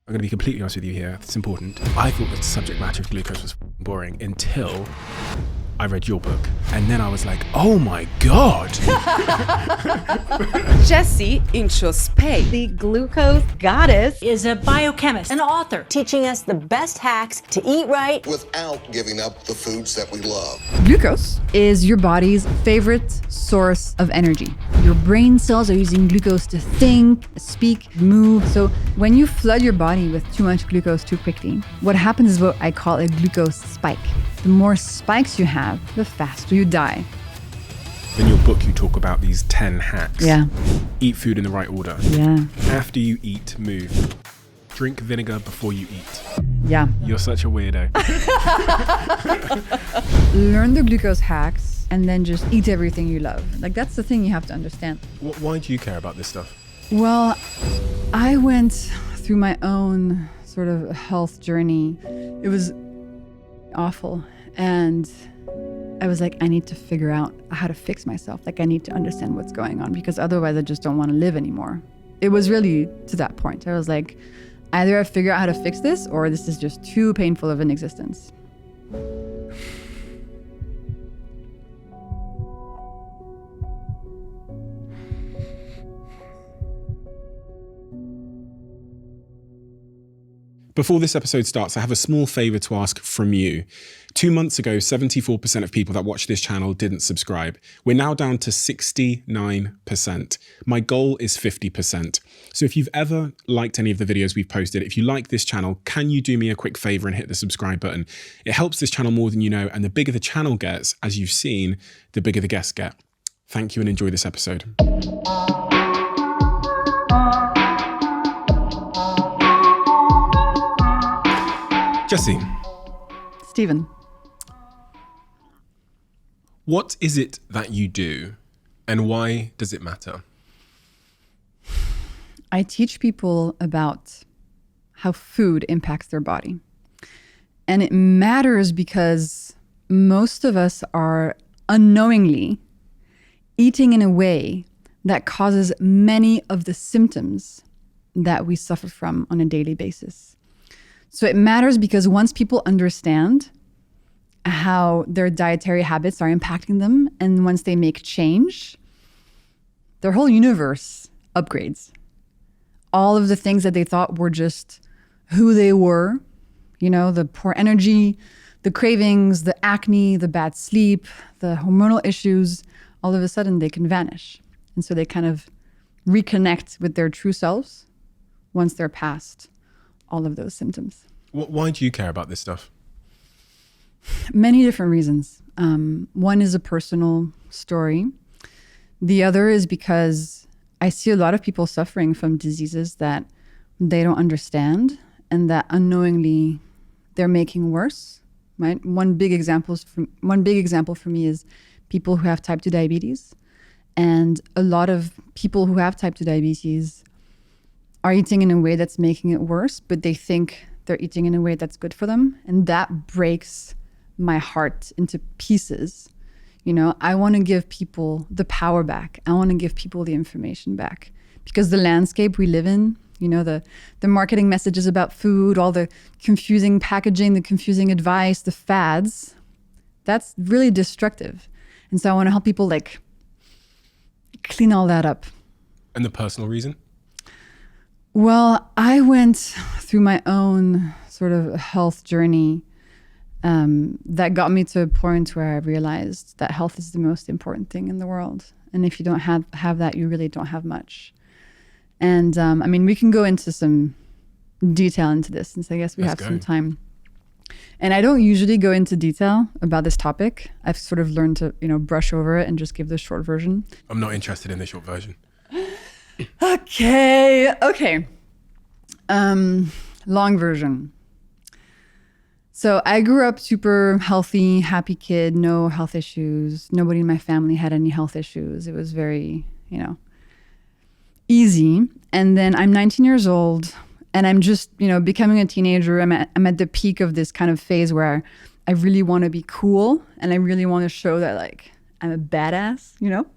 I'm going to be completely honest with you here. It's important. I thought the subject matter of glucose was boring until I read your book. And then I was like, oh my God. Jessie, Inchauspé, the glucose goddess, is a biochemist, an author, teaching us the best hacks to eat right without giving up the foods that we love. Glucose is your body's favorite source of energy. Your brain cells are using glucose to think, speak, move. So when you flood your body with too much glucose too quickly, what happens is what I call a glucose spike. The more spikes you have, the faster you die. In your book, you talk about these 10 hacks. Yeah. Eat food in the right order. Yeah. After you eat, move. Drink vinegar before you eat. Yeah. You're such a weirdo. Learn the glucose hacks and then just eat everything you love. Like, that's the thing you have to understand. Why do you care about this stuff? Well, I went through my own sort of health journey. It was awful. And I was like, I need to figure out how to fix myself. Like, I need to understand what's going on because otherwise I just don't want to live anymore. It was really to that point. I was like, either I figure out how to fix this or this is just too painful of an existence. Before this episode starts, I have a small favor to ask from you. 2 months ago, 74% of people that watch this channel didn't subscribe. We're now down to 69%. My goal is 50%. So if you've ever liked any of the videos we've posted, if you like this channel, can you do me a quick favor and hit the subscribe button? It helps this channel more than you know, and the bigger the channel gets, as you've seen, the bigger the guests get. Thank you and enjoy this episode. Jessie. Stephen. What is it that you do and why does it matter? I teach people about how food impacts their body. And it matters because most of us are unknowingly eating in a way that causes many of the symptoms that we suffer from on a daily basis. So it matters because once people understand how their dietary habits are impacting them, and once they make change, their whole universe upgrades. All of the things that they thought were just who they were, you know, the poor energy, the cravings, the acne, the bad sleep, the hormonal issues, all of a sudden they can vanish. And so they kind of reconnect with their true selves once they're past all of those symptoms. Why do you care about this stuff? Many different reasons. One is a personal story. The other is because I see a lot of people suffering from diseases that they don't understand and that unknowingly they're making worse. Right? One big example for me is people who have type 2 diabetes. And a lot of people who have type 2 diabetes are eating in a way that's making it worse, but they think they're eating in a way that's good for them. And that breaks my heart into pieces. You know, I want to give people the power back. I want to give people the information back because the landscape we live in, you know, the marketing messages about food, all the confusing packaging, the confusing advice, the fads, that's really destructive. And so I want to help people like clean all that up. And the personal reason? Well, I went through my own sort of health journey that got me to a point where I realized that health is the most important thing in the world. And if you don't have that, you really don't have much. And I mean, we can go into some detail into this since I guess we have some time. And I don't usually go into detail about this topic. I've sort of learned to, you know, brush over it and just give the short version. I'm not interested in the short version. Okay. Long version. So I grew up super healthy, happy kid, no health issues. Nobody in my family had any health issues. It was very, you know, easy. And then I'm 19 years old and I'm just, you know, becoming a teenager. I'm at the peak of this kind of phase where I really want to be cool and I really want to show that like I'm a badass, you know?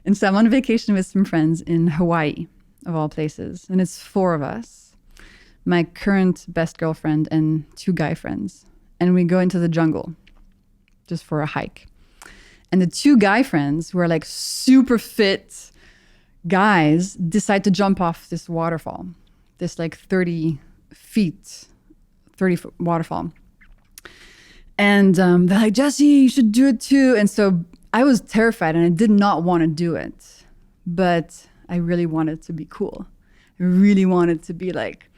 And so I'm on vacation with some friends in Hawaii, of all places. And it's 4 of us. my current best girlfriend and 2 guy friends. And we go into the jungle just for a hike. And the 2 guy friends who are like super fit guys decide to jump off this waterfall, this like 30 foot waterfall. And they're like, Jessie, you should do it too. And so I was terrified and I did not want to do it, but I really wanted to be cool. I really wanted to be like,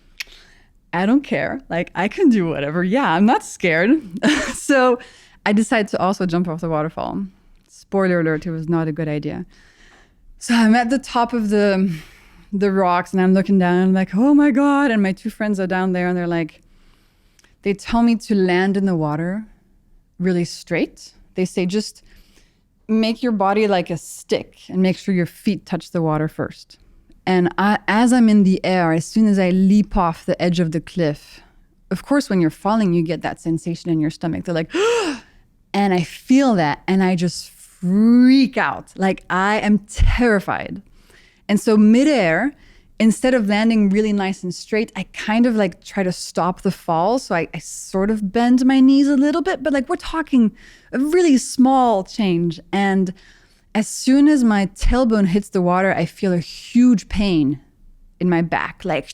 I don't care. Like, I can do whatever. Yeah, I'm not scared. So I decided to also jump off the waterfall. Spoiler alert, it was not a good idea. So I'm at the top of the rocks and I'm looking down and I'm like, oh my God. And my 2 friends are down there and they're like, they tell me to land in the water really straight. They say, just make your body like a stick and make sure your feet touch the water first. And as I'm in the air, as soon as I leap off the edge of the cliff, of course, when you're falling, you get that sensation in your stomach. They're like, and I feel that and I just freak out. Like, I am terrified. And so midair, instead of landing really nice and straight, I kind of like try to stop the fall. So I sort of bend my knees a little bit, but like we're talking a really small change. And as soon as my tailbone hits the water, I feel a huge pain in my back, like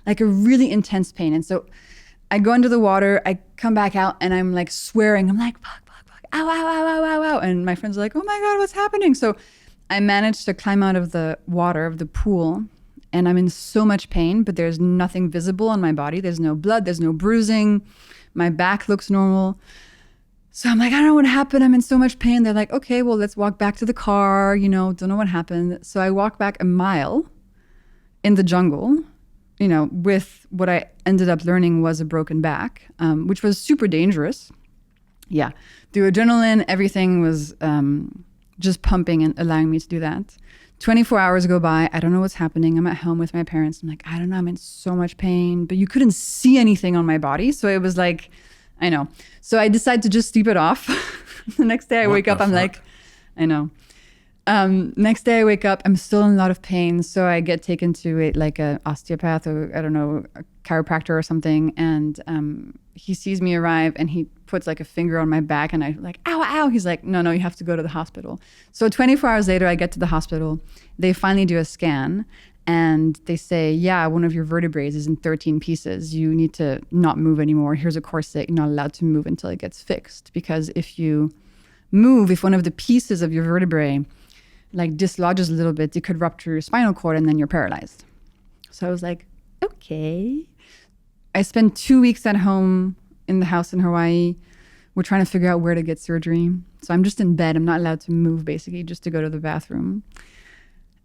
a really intense pain. And so I go into the water, I come back out and I'm like swearing. I'm like, fuck, ow, ow, ow, ow, ow, ow. And my friends are like, oh my God, what's happening? So I managed to climb out of the water, of the pool, and I'm in so much pain, but there's nothing visible on my body. There's no blood, there's no bruising. My back looks normal. So I'm like, I don't know what happened. I'm in so much pain. They're like, okay, well, let's walk back to the car. Don't know what happened. So I walk back a mile in the jungle, with what I ended up learning was a broken back, which was super dangerous. Yeah, the adrenaline, everything was just pumping and allowing me to do that. 24 hours go by. I don't know what's happening. I'm at home with my parents. I'm like, I don't know. I'm in so much pain, but you couldn't see anything on my body. So it was like, I know. So I decided to just sleep it off. The next day I wake up, I'm like, I know. Next day I wake up, I'm still in a lot of pain. So I get taken to a osteopath or I don't know, a chiropractor or something. And he sees me arrive and he puts like a finger on my back and I'm like, ow, ow. He's like, no, you have to go to the hospital. So 24 hours later, I get to the hospital. They finally do a scan and they say, yeah, one of your vertebrae is in 13 pieces. You need to not move anymore. Here's a corset. You're not allowed to move until it gets fixed. Because if you move, if one of the pieces of your vertebrae like dislodges a little bit, it could rupture your spinal cord and then you're paralyzed. So I was like, okay. I spent 2 weeks at home in the house in Hawaii. We're trying to figure out where to get surgery. So I'm just in bed. I'm not allowed to move basically, just to go to the bathroom.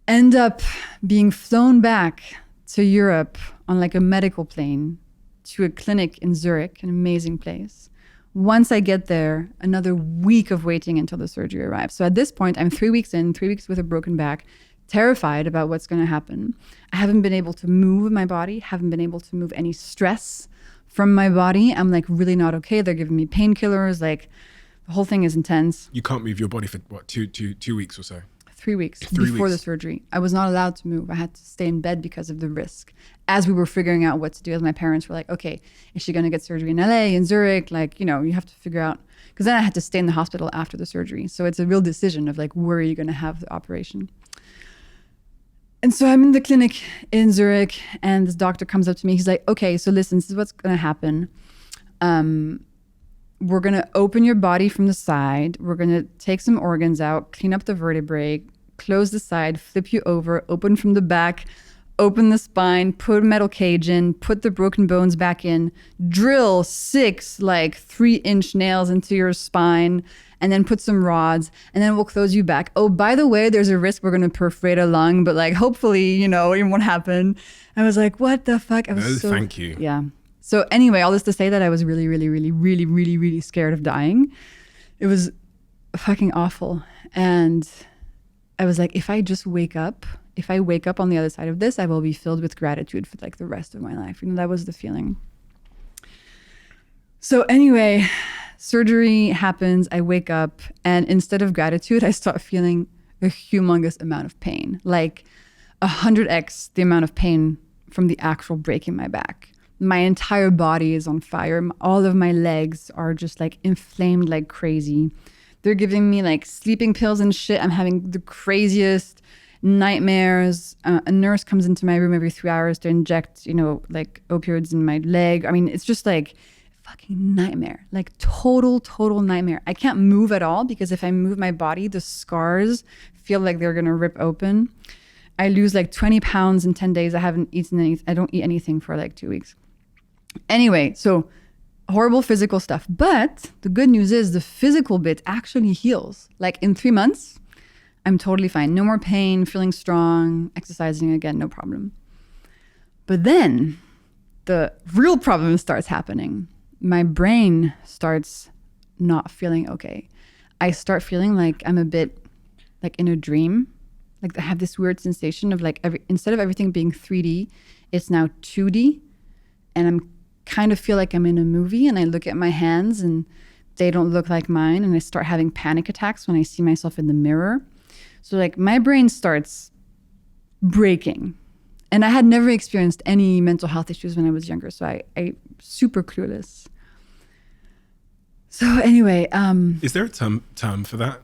End up being flown back to Europe on like a medical plane to a clinic in Zurich, an amazing place. Once I get there, another week of waiting until the surgery arrives. So at this point, I'm 3 weeks in, 3 weeks with a broken back, terrified about what's going to happen. I haven't been able to move my body, haven't been able to move any stress from my body. I'm like really not okay. They're giving me painkillers. Like the whole thing is intense. You can't move your body for what, two weeks or so? 3 weeks 3 before weeks. the surgery. I was not allowed to move. I had to stay in bed because of the risk. As we were figuring out what to do, as my parents were like, okay, is she going to get surgery in LA, in Zurich? Like, you have to figure out, because then I had to stay in the hospital after the surgery. So it's a real decision of like, where are you going to have the operation? And so I'm in the clinic in Zurich and this doctor comes up to me. He's like, okay, so listen, this is what's going to happen. We're going to open your body from the side. We're going to take some organs out, clean up the vertebrae, close the side, flip you over, open from the back, open the spine, put a metal cage in, put the broken bones back in, drill 6 like 3-inch nails into your spine, and then put some rods, and then we'll close you back. Oh, by the way, there's a risk we're going to perforate a lung, but like hopefully, it won't happen. I was like, what the fuck? I was Thank you. Yeah. So anyway, all this to say that I was really, really, really, really, really, really scared of dying. It was fucking awful. And I was like, if I wake up on the other side of this, I will be filled with gratitude for like the rest of my life. That was the feeling. So anyway, surgery happens. I wake up and instead of gratitude, I start feeling a humongous amount of pain, like 100x the amount of pain from the actual breaking my back. My entire body is on fire. All of my legs are just like inflamed like crazy. They're giving me like sleeping pills and shit. I'm having the craziest nightmares. A nurse comes into my room every 3 hours to inject, like opioids in my leg. I mean, it's just like fucking nightmare, like total nightmare. I can't move at all because if I move my body, the scars feel like they're gonna rip open. I lose like 20 pounds in 10 days. I haven't eaten anything. I don't eat anything for like 2 weeks. Anyway, so horrible physical stuff. But the good news is the physical bit actually heals. Like in 3 months, I'm totally fine. No more pain, feeling strong, exercising again, no problem. But then the real problem starts happening. My brain starts not feeling okay. I start feeling like I'm a bit like in a dream. Like I have this weird sensation of like instead of everything being 3D, it's now 2D. And I'm kind of feel like I'm in a movie, and I look at my hands and they don't look like mine, and I start having panic attacks when I see myself in the mirror. So like my brain starts breaking. And I had never experienced any mental health issues when I was younger, so I super clueless. So anyway, is there a term for that?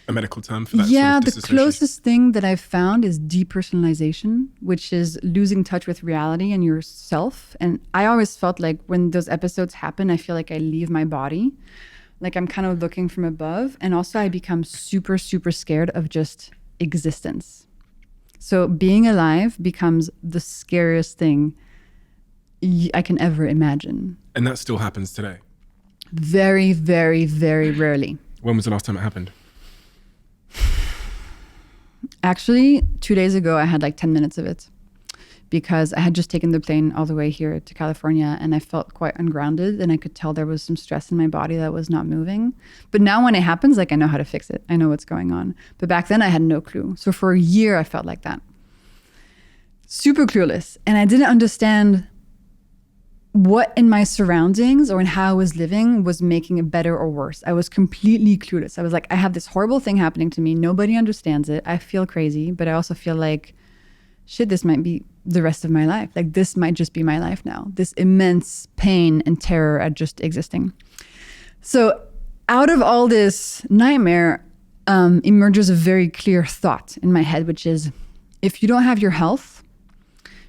A medical term for that? Yeah, sort of the closest thing that I've found is depersonalization, which is losing touch with reality and yourself. And I always felt like when those episodes happen, I feel like I leave my body. Like I'm kind of looking from above. And also I become super scared of just existence. So being alive becomes the scariest thing I can ever imagine. And that still happens today? Very rarely. When was the last time it happened? Actually, 2 days ago, I had like 10 minutes of it because I had just taken the plane all the way here to California, and I felt quite ungrounded, and I could tell there was some stress in my body that was not moving. But now when it happens, like I know how to fix it. I know what's going on. But back then I had no clue. So for a year, I felt like that. Super clueless. And I didn't understand what in my surroundings or in how I was living was making it better or worse. I was completely clueless. I was like, I have this horrible thing happening to me. Nobody understands it. I feel crazy, but I also feel like, shit, this might be the rest of my life. Like this might just be my life now. This immense pain and terror at just existing. So out of all this nightmare emerges a very clear thought in my head, which is if you don't have your health,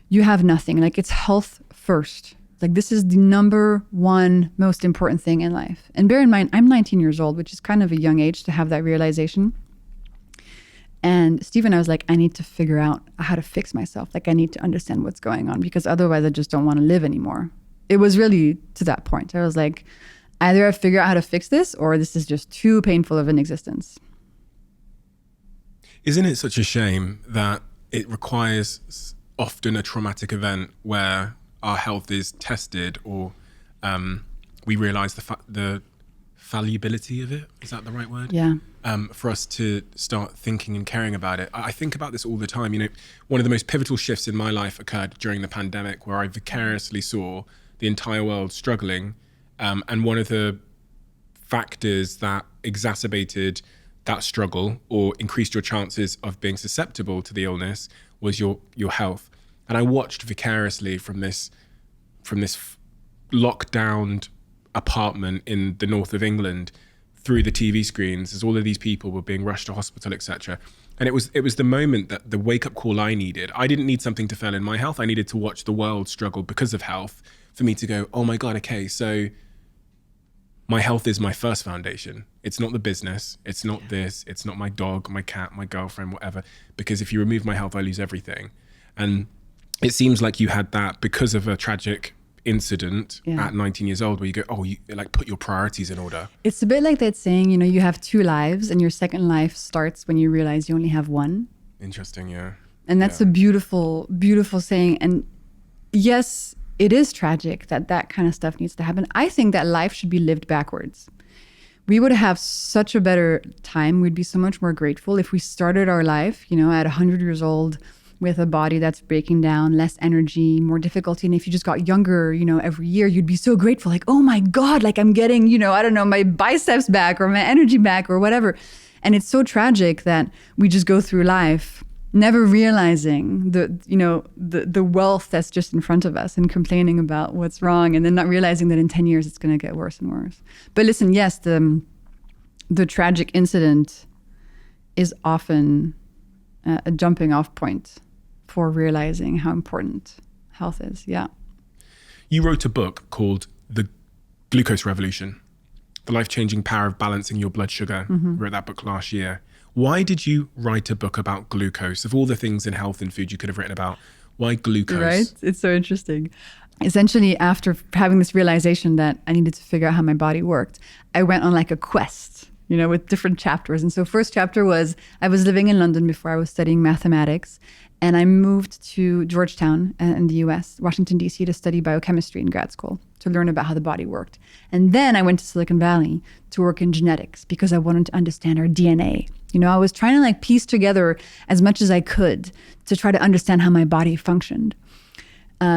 you have nothing. Like it's health first. Like this is the number one most important thing in life. And bear in mind, I'm 19 years old, which is kind of a young age to have that realization. And Steve and I was like, I need to figure out how to fix myself. Like I need to understand what's going on because otherwise I just don't want to live anymore. It was really to that point. I was like, either I figure out how to fix this or this is just too painful of an existence. Isn't it such a shame that it requires often a traumatic event where our health is tested or we realize the fallibility of it? Is that the right word? Yeah. For us to start thinking and caring about it. I think about this all the time. You know, one of the most pivotal shifts in my life occurred during the pandemic where I vicariously saw the entire world struggling. And one of the factors that exacerbated that struggle or increased your chances of being susceptible to the illness was your health. And I watched vicariously from this lockdown apartment in the north of England through the TV screens as all of these people were being rushed to hospital, etc. And it was the moment that the wake-up call I needed. I didn't need something to fail in my health. I needed to watch the world struggle because of health for me to go, oh my God, okay, so my health is my first foundation. It's not the business. It's not this. It's not my dog, my cat, my girlfriend, whatever. Because if you remove my health, I lose everything. And it seems like you had that because of a tragic incident at 19 years old where you go, oh, you like put your priorities in order. It's a bit like that saying, you know, you have two lives and your second life starts when you realize you only have one. Interesting, yeah. And that's a beautiful, beautiful saying. And yes, it is tragic that that kind of stuff needs to happen. I think that life should be lived backwards. We would have such a better time. We'd be so much more grateful if we started our life, you know, at 100 years old with a body that's breaking down, less energy, more difficulty. And if you just got younger, you know, every year, you'd be so grateful. Like, oh my God, like I'm getting, you know, I don't know, my biceps back or my energy back or whatever. And it's so tragic that we just go through life never realizing the wealth that's just in front of us and complaining about what's wrong, and then not realizing that in 10 years it's going to get worse and worse. But listen, yes, the tragic incident is often a jumping off point for realizing how important health is. Yeah. You wrote a book called The Glucose Revolution, The Life-Changing Power of Balancing Your Blood Sugar. You wrote that book last year. Why did you write a book about glucose? Of all the things in health and food you could have written about, why glucose? Right? It's so interesting. Essentially, after having this realization that I needed to figure out how my body worked, I went on like a quest, with different chapters. And so first chapter was, I was living in London before I was studying mathematics. And I moved to Georgetown in the US, Washington, D.C. to study biochemistry in grad school, to learn about how the body worked. And then I went to Silicon Valley to work in genetics because I wanted to understand our DNA. I was trying to piece together as much as I could to try to understand how my body functioned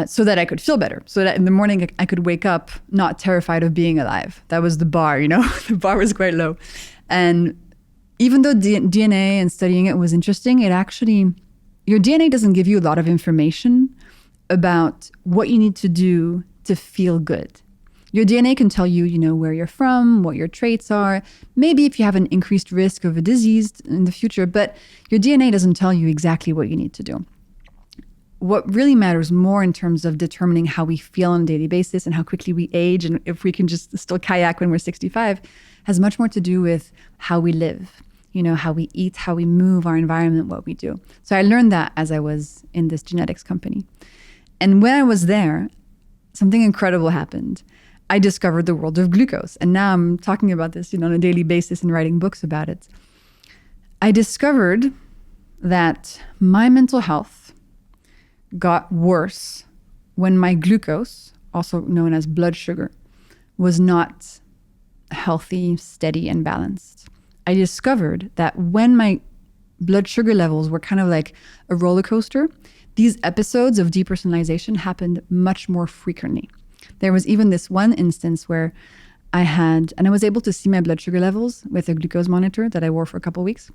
so that I could feel better, so that in the morning I could wake up not terrified of being alive. That was the bar, the bar was quite low. And even though DNA and studying it was interesting, your DNA doesn't give you a lot of information about what you need to do to feel good. Your DNA can tell you, where you're from, what your traits are, maybe if you have an increased risk of a disease in the future, but your DNA doesn't tell you exactly what you need to do. What really matters more in terms of determining how we feel on a daily basis and how quickly we age and if we can just still kayak when we're 65 has much more to do with how we live. How we eat, how we move, our environment, what we do. So I learned that as I was in this genetics company. And when I was there, something incredible happened. I discovered the world of glucose. And now I'm talking about this, on a daily basis and writing books about it. I discovered that my mental health got worse when my glucose, also known as blood sugar, was not healthy, steady, and balanced. I discovered that when my blood sugar levels were kind of like a roller coaster, these episodes of depersonalization happened much more frequently. There was even this one instance where I was able to see my blood sugar levels with a glucose monitor that I wore for a couple of weeks.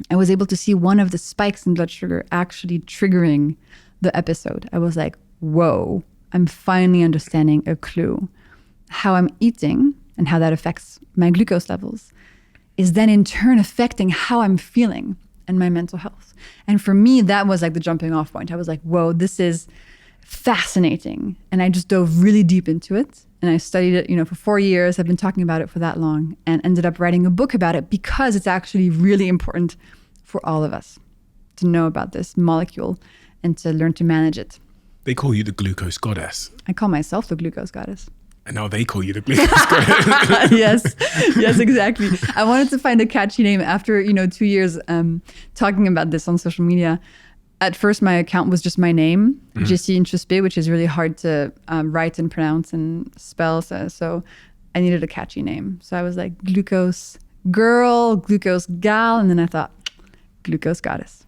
I was able to see one of the spikes in blood sugar actually triggering the episode. I was like, whoa, I'm finally understanding a clue. How I'm eating and how that affects my glucose levels is then in turn affecting how I'm feeling and my mental health. And for me, that was like the jumping off point. I was like, whoa, this is fascinating. And I just dove really deep into it. And I studied it, for 4 years. I've been talking about it for that long and ended up writing a book about it because it's actually really important for all of us to know about this molecule and to learn to manage it. They call you the glucose goddess. I call myself the glucose goddess. And now they call you the glucose goddess. Yes, exactly. I wanted to find a catchy name after, 2 years talking about this on social media. At first, my account was just my name, Jessie Inchauspé, which is really hard to write and pronounce and spell. So I needed a catchy name. So I was like, glucose girl, glucose gal. And then I thought, glucose goddess.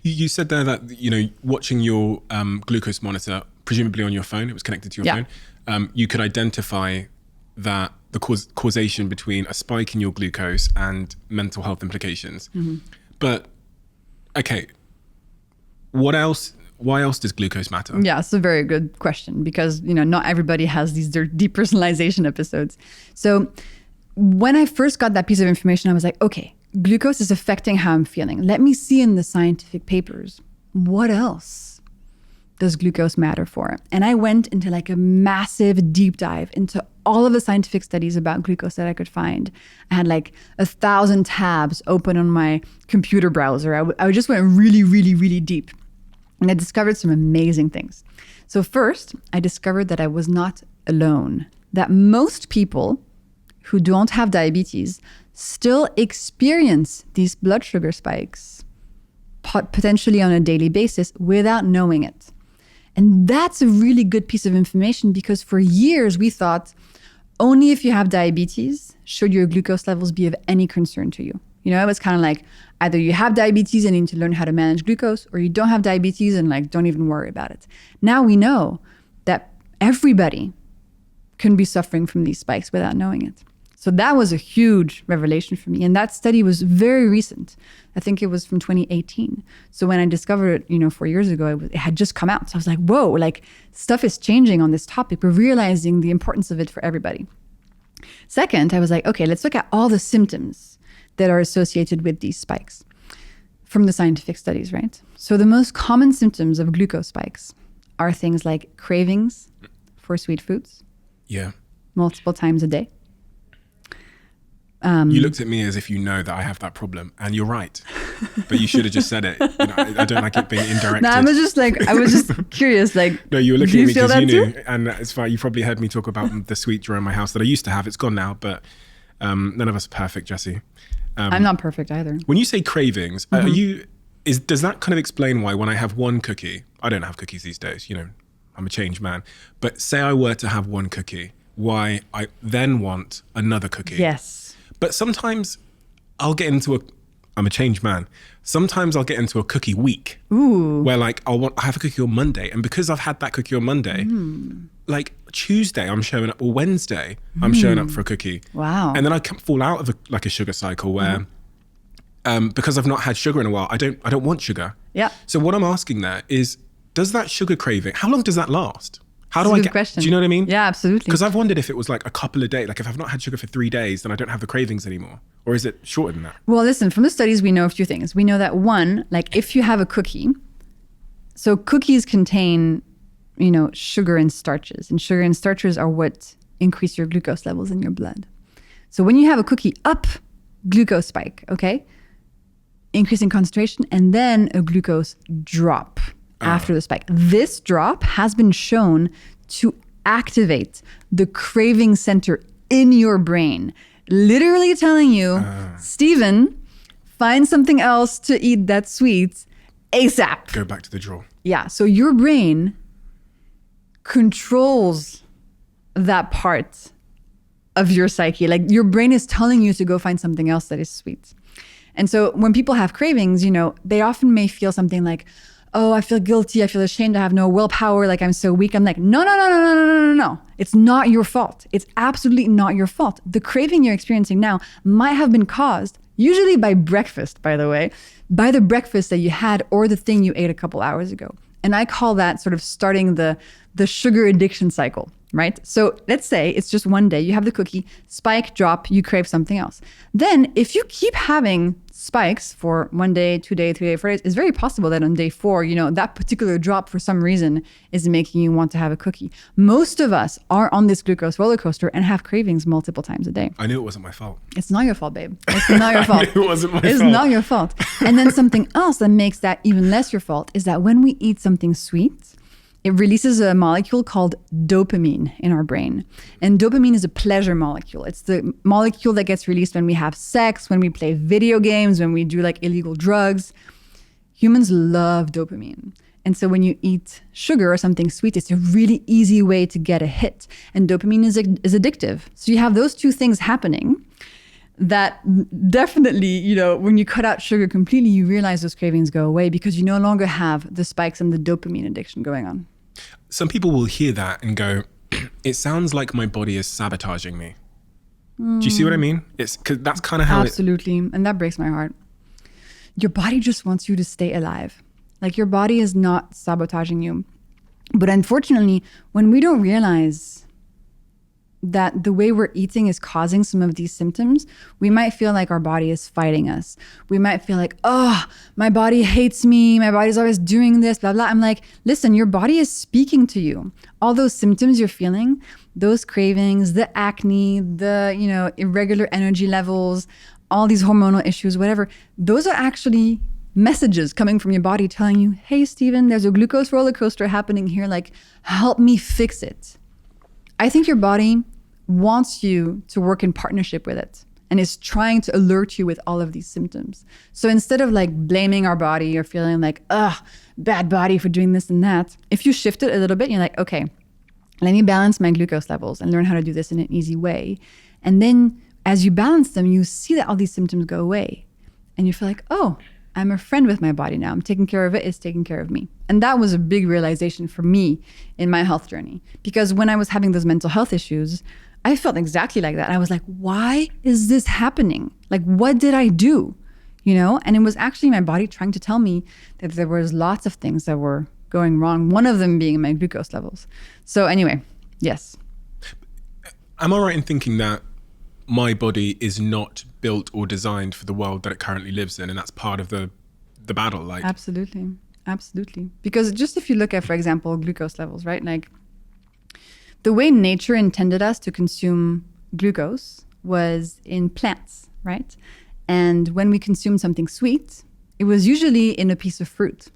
You said there that, watching your glucose monitor, presumably on your phone, it was connected to your phone, you could identify that the causation between a spike in your glucose and mental health implications. But, okay, why else does glucose matter? Yeah, it's a very good question because, not everybody has these depersonalization episodes. So when I first got that piece of information, I was like, okay, glucose is affecting how I'm feeling. Let me see in the scientific papers, what else does glucose matter for? And I went into like a massive deep dive into all of the scientific studies about glucose that I could find. I had like 1,000 tabs open on my computer browser. I just went really, really, really deep. And I discovered some amazing things. So first, I discovered that I was not alone, that most people who don't have diabetes still experience these blood sugar spikes, potentially on a daily basis without knowing it. And that's a really good piece of information because for years we thought only if you have diabetes should your glucose levels be of any concern to you. It was kind of like either you have diabetes and need to learn how to manage glucose, or you don't have diabetes and don't even worry about it. Now we know that everybody can be suffering from these spikes without knowing it. So that was a huge revelation for me. And that study was very recent. I think it was from 2018. So when I discovered it, 4 years ago, it had just come out. So I was like, whoa, like stuff is changing on this topic. We're realizing the importance of it for everybody. Second, I was like, okay, let's look at all the symptoms that are associated with these spikes from the scientific studies, right? So the most common symptoms of glucose spikes are things like cravings for sweet foods. Yeah. Multiple times a day. You looked at me as if you know that I have that problem, and you're right. But you should have just said it. I don't like it being indirected. No, I was just curious. Like, no, you were looking at me because you knew, too? and it's fine. You probably heard me talk about the sweet drawer in my house that I used to have. It's gone now, but none of us are perfect, Jessie. I'm not perfect either. When you say cravings, does that kind of explain why when I have one cookie, I don't have cookies these days. I'm a changed man. But say I were to have one cookie, why I then want another cookie? Yes. But sometimes I'll get into I'm a changed man. Sometimes I'll get into a cookie week. Ooh. Where like I have a cookie on Monday. And because I've had that cookie on Monday, like Tuesday I'm showing up, or Wednesday I'm showing up for a cookie. Wow. And then I can fall out of a sugar cycle where, because I've not had sugar in a while, I don't want sugar. Yeah. So what I'm asking there is, does that sugar craving, how long does that last? How That's do a I good get, question. do you know what I mean? Yeah, absolutely. Because I've wondered if it was like a couple of days, like if I've not had sugar for 3 days, then I don't have the cravings anymore. Or is it shorter than that? Well, listen, from the studies, we know a few things. We know that one, like if you have a cookie, so cookies contain, sugar and starches. And sugar and starches are what increase your glucose levels in your blood. So when you have a cookie, up, glucose spike, okay? Increase in concentration, and then a glucose drop after the spike. This drop has been shown to activate the craving center in your brain, literally telling you, Steven, find something else to eat that's sweet ASAP. Go back to the drawer. Yeah, so your brain controls that part of your psyche. Like your brain is telling you to go find something else that is sweet. And so when people have cravings, they often may feel something like, oh, I feel guilty. I feel ashamed. I have no willpower. Like I'm so weak. I'm like, no. It's not your fault. It's absolutely not your fault. The craving you're experiencing now might have been caused, usually by breakfast, by the way, by the breakfast that you had or the thing you ate a couple hours ago. And I call that sort of starting the sugar addiction cycle, right? So let's say it's just one day, you have the cookie, spike, drop, you crave something else. Then if you keep having spikes for 1 day, 2 days, 3 days, 4 days, it's very possible that on day 4, that particular drop for some reason is making you want to have a cookie. Most of us are on this glucose roller coaster and have cravings multiple times a day. I knew it wasn't my fault. It's not your fault, babe. It's not your fault. I knew it wasn't my fault. It's not your fault. And then something else that makes that even less your fault is that when we eat something sweet, it releases a molecule called dopamine in our brain. And dopamine is a pleasure molecule. It's the molecule that gets released when we have sex, when we play video games, when we do like illegal drugs. Humans love dopamine. And so when you eat sugar or something sweet, it's a really easy way to get a hit. And dopamine is addictive. So you have those two things happening that definitely, when you cut out sugar completely, you realize those cravings go away because you no longer have the spikes and the dopamine addiction going on. Some people will hear that and go, it sounds like my body is sabotaging me. Do you see what I mean? It's 'cause that's kind of how Absolutely. And that breaks my heart. Your body just wants you to stay alive. Like your body is not sabotaging you. But unfortunately, when we don't realize that the way we're eating is causing some of these symptoms, we might feel like our body is fighting us. We might feel like, oh, my body hates me. My body's always doing this, blah, blah. I'm like, listen, your body is speaking to you. All those symptoms you're feeling, those cravings, the acne, the, irregular energy levels, all these hormonal issues, whatever, those are actually messages coming from your body telling you, hey, Steven, there's a glucose roller coaster happening here. Like, help me fix it. I think your body wants you to work in partnership with it and is trying to alert you with all of these symptoms. So instead of like blaming our body or feeling like, bad body for doing this and that, if you shift it a little bit, you're like, okay, let me balance my glucose levels and learn how to do this in an easy way. And then as you balance them, you see that all these symptoms go away and you feel like, oh, I'm a friend with my body now. I'm taking care of it. It's taking care of me. And that was a big realization for me in my health journey. Because when I was having those mental health issues, I felt exactly like that. I was like, why is this happening? Like, what did I do? You know, and it was actually my body trying to tell me that there was lots of things that were going wrong. One of them being my glucose levels. So anyway, yes. Am I right in thinking that my body is not built or designed for the world that it currently lives in, and that's part of the battle? Like, absolutely. Because just if you look at, for example, glucose levels, right? Like the way nature intended us to consume glucose was in plants, right? And when we consume something sweet, it was usually in a piece of fruit.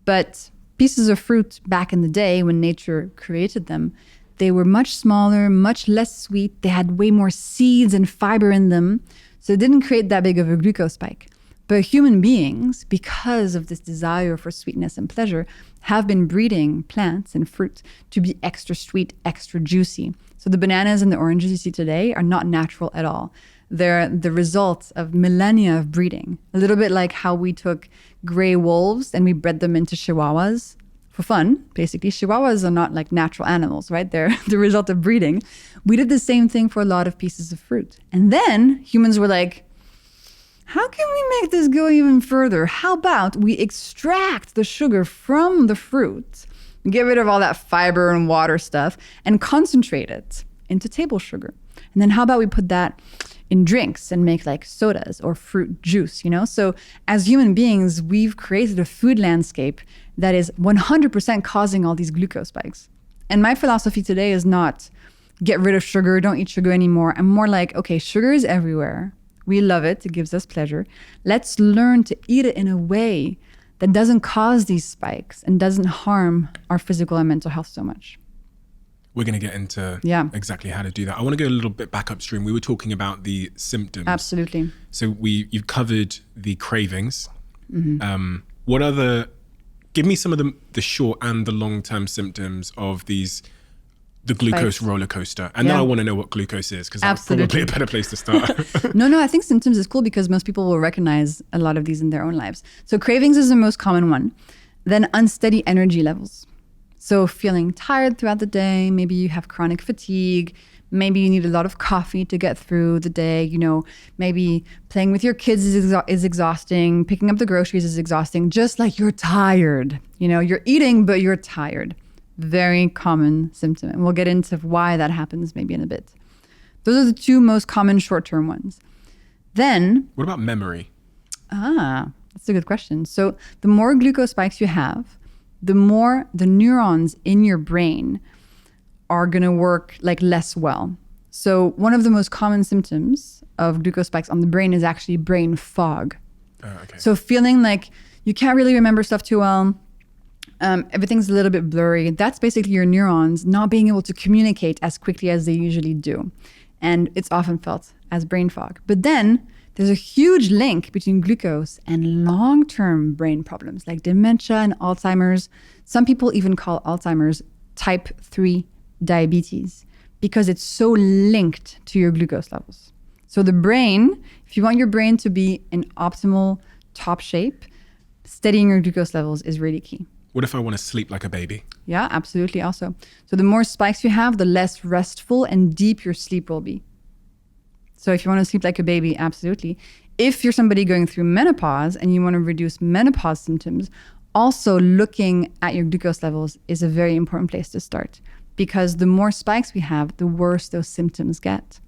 But pieces of fruit back in the day when nature created them, they were much smaller, much less sweet. They had way more seeds and fiber in them. So it didn't create that big of a glucose spike. But human beings, because of this desire for sweetness and pleasure, have been breeding plants and fruit to be extra sweet, extra juicy. So the bananas and the oranges you see today are not natural at all. They're the result of millennia of breeding. A little bit like how we took gray wolves and we bred them into chihuahuas for fun, basically. Chihuahuas are not like natural animals, right? They're the result of breeding. We did the same thing for a lot of pieces of fruit. And then humans were like, how can we make this go even further? How about we extract the sugar from the fruit, get rid of all that fiber and water stuff, and concentrate it into table sugar? And then how about we put that in drinks and make like sodas or fruit juice, you know? So as human beings, we've created a food landscape that is 100% causing all these glucose spikes. And my philosophy today is not get rid of sugar, don't eat sugar anymore. I'm more like, okay, sugar is everywhere. We love it. It gives us pleasure. Let's learn to eat it in a way that doesn't cause these spikes and doesn't harm our physical and mental health so much. We're going to get into exactly how to do that. I want to go a little bit back upstream. We were talking about the symptoms. Absolutely. So you've covered the cravings. What other, give me some of the short and the long-term symptoms of the glucose spikes. roller coaster. And then I want to know what glucose is, because that's Absolutely. probably a better place to start. No, I think symptoms is cool because most people will recognize a lot of these in their own lives. So cravings is the most common one. Then unsteady energy levels. So feeling tired throughout the day, maybe you have chronic fatigue, maybe you need a lot of coffee to get through the day, you know, maybe playing with your kids is exhausting, picking up the groceries is exhausting, just like you're tired. You know, you're eating, but you're tired. Very common symptom. And we'll get into why that happens maybe in a bit. Those are the two most common short-term ones. Then... What about memory? That's a good question. So the more glucose spikes you have, the more the neurons in your brain are going to work like less well. So one of the most common symptoms of glucose spikes on the brain is actually brain fog. Okay. So feeling like you can't really remember stuff too well. Everything's a little bit blurry. That's basically your neurons not being able to communicate as quickly as they usually do. And it's often felt as brain fog. But then there's a huge link between glucose and long-term brain problems like dementia and Alzheimer's. Some people even call Alzheimer's type 3 diabetes because it's so linked to your glucose levels. So the brain, if you want your brain to be in optimal top shape, steadying your glucose levels is really key. What if I want to sleep like a baby? Yeah, absolutely also. So the more spikes you have, the less restful and deep your sleep will be. So if you want to sleep like a baby, absolutely. If you're somebody going through menopause and you want to reduce menopause symptoms, also looking at your glucose levels is a very important place to start, because the more spikes we have, the worse those symptoms get.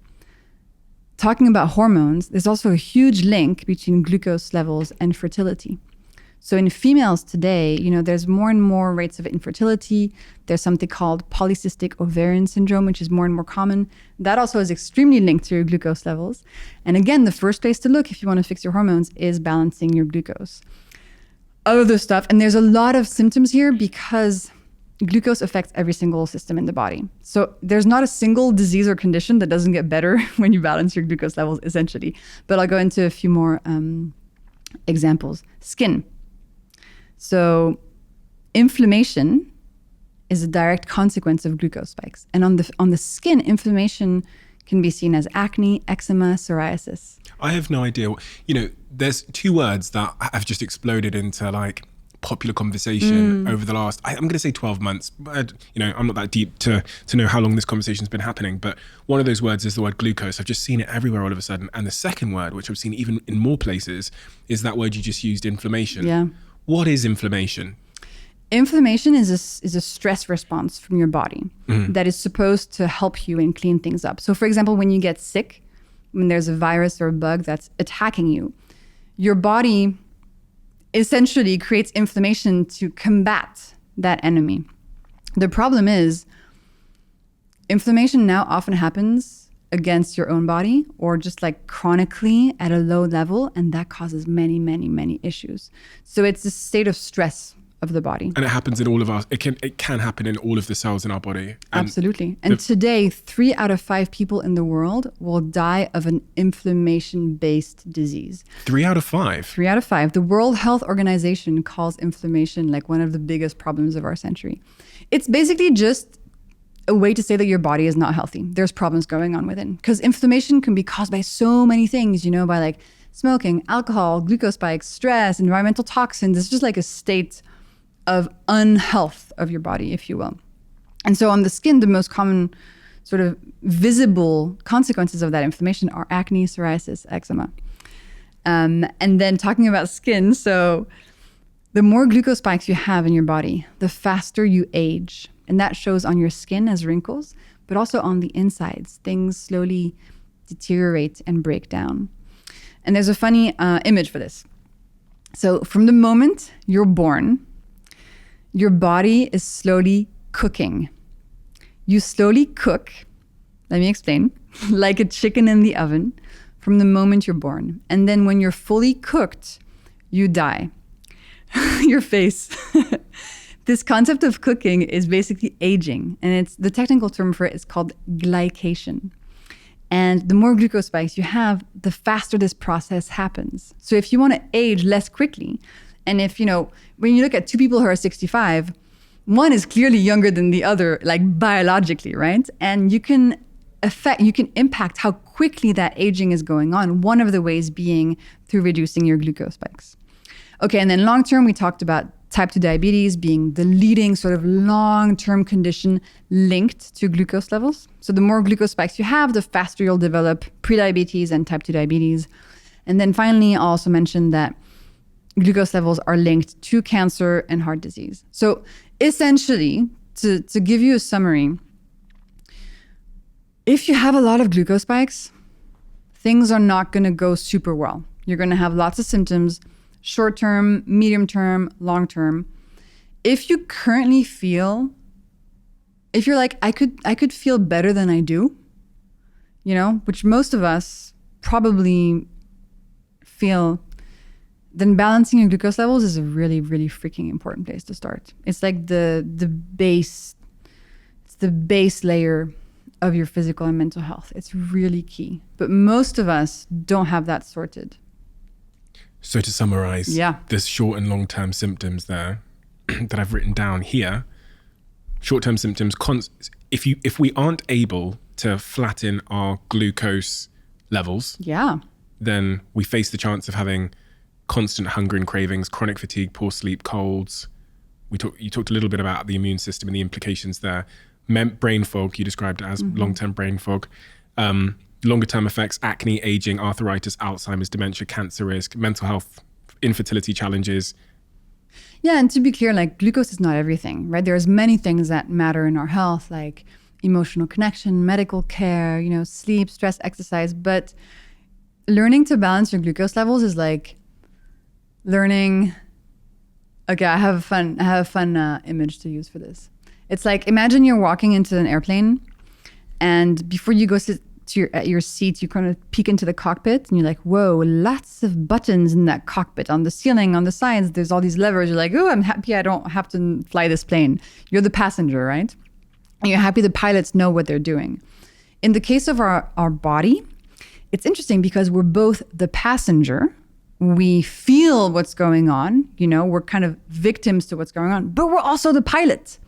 Talking about hormones, there's also a huge link between glucose levels and fertility. So in females today, you know, there's more and more rates of infertility. There's something called polycystic ovarian syndrome, which is more and more common. That also is extremely linked to your glucose levels. And again, the first place to look if you want to fix your hormones is balancing your glucose. Other stuff, and there's a lot of symptoms here because glucose affects every single system in the body. So there's not a single disease or condition that doesn't get better when you balance your glucose levels, essentially. But I'll go into a few more examples. Skin. So inflammation is a direct consequence of glucose spikes. And on the skin, inflammation can be seen as acne, eczema, psoriasis. I have no idea. You know, there's two words that have just exploded into like popular conversation over the last, I'm going to say 12 months. But, I'm not that deep to know how long this conversation's been happening. But one of those words is the word glucose. I've just seen it everywhere all of a sudden. And the second word, which I've seen even in more places, is that word you just used, inflammation. Yeah. What is inflammation? Inflammation is a stress response from your body that is supposed to help you and clean things up. So for example, when you get sick, when there's a virus or a bug that's attacking you, your body essentially creates inflammation to combat that enemy. The problem is inflammation now often happens against your own body or just like chronically at a low level, and that causes many, many, many issues. So it's a state of stress of the body. And it happens in all of us. It can happen in all of the cells in our body. And absolutely. And today, 3 out of 5 people in the world will die of an inflammation-based disease. 3 out of 5? 3 out of 5. The World Health Organization calls inflammation like one of the biggest problems of our century. It's basically just a way to say that your body is not healthy. There's problems going on within. Because inflammation can be caused by so many things, by like smoking, alcohol, glucose spikes, stress, environmental toxins. It's just like a state of unhealth of your body, if you will. And so on the skin, the most common sort of visible consequences of that inflammation are acne, psoriasis, eczema. And then talking about skin, so the more glucose spikes you have in your body, the faster you age. And that shows on your skin as wrinkles, but also on the insides. Things slowly deteriorate and break down. And there's a funny image for this. So from the moment you're born, your body is slowly cooking. You slowly cook, let me explain, like a chicken in the oven from the moment you're born. And then when you're fully cooked, you die. Your face. This concept of cooking is basically aging. And it's the technical term for it is called glycation. And the more glucose spikes you have, the faster this process happens. So if you want to age less quickly, and if, when you look at 2 people who are 65, one is clearly younger than the other, like biologically, right? And you can impact how quickly that aging is going on. One of the ways being through reducing your glucose spikes. Okay, and then long term, we talked about type 2 diabetes being the leading sort of long-term condition linked to glucose levels. So the more glucose spikes you have, the faster you'll develop prediabetes and type 2 diabetes. And then finally, I'll also mention that glucose levels are linked to cancer and heart disease. So essentially, to give you a summary, if you have a lot of glucose spikes, things are not going to go super well. You're going to have lots of symptoms, short term, medium term, long term. If you currently feel, if you're like, I could feel better than I do, which most of us probably feel, then balancing your glucose levels is a really, really freaking important place to start. It's like the base layer of your physical and mental health. It's really key. But most of us don't have that sorted. So to summarize, there's short and long-term symptoms there that I've written down here. Short-term symptoms, if we aren't able to flatten our glucose levels, then we face the chance of having constant hunger and cravings, chronic fatigue, poor sleep, colds. You talked a little bit about the immune system and the implications there. Brain fog, you described it as long-term brain fog. Longer-term effects, acne, aging, arthritis, Alzheimer's, dementia, cancer risk, mental health, infertility challenges. Yeah, and to be clear, like glucose is not everything, right? There's many things that matter in our health, like emotional connection, medical care, sleep, stress, exercise. But learning to balance your glucose levels is like learning. Okay, I have a fun image to use for this. It's like, imagine you're walking into an airplane, and before you go sit at your seat, you kind of peek into the cockpit, and you're like, whoa, lots of buttons in that cockpit. On the ceiling, on the sides, there's all these levers. You're like, oh, I'm happy I don't have to fly this plane. You're the passenger, right? And you're happy the pilots know what they're doing. In the case of our body, it's interesting because we're both the passenger. We feel what's going on, we're kind of victims to what's going on, but we're also the pilot.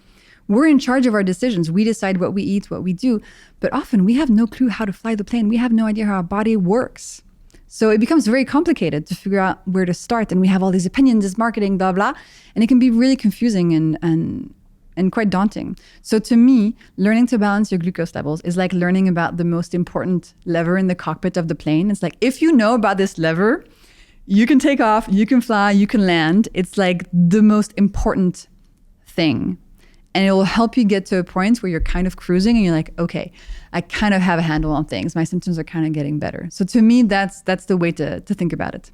We're in charge of our decisions. We decide what we eat, what we do, but often we have no clue how to fly the plane. We have no idea how our body works. So it becomes very complicated to figure out where to start. And we have all these opinions, this marketing, blah, blah. And it can be really confusing and quite daunting. So to me, learning to balance your glucose levels is like learning about the most important lever in the cockpit of the plane. It's like, if you know about this lever, you can take off, you can fly, you can land. It's like the most important thing. And it will help you get to a point where you're kind of cruising and you're like, okay, I kind of have a handle on things. My symptoms are kind of getting better. So to me, that's the way to think about it.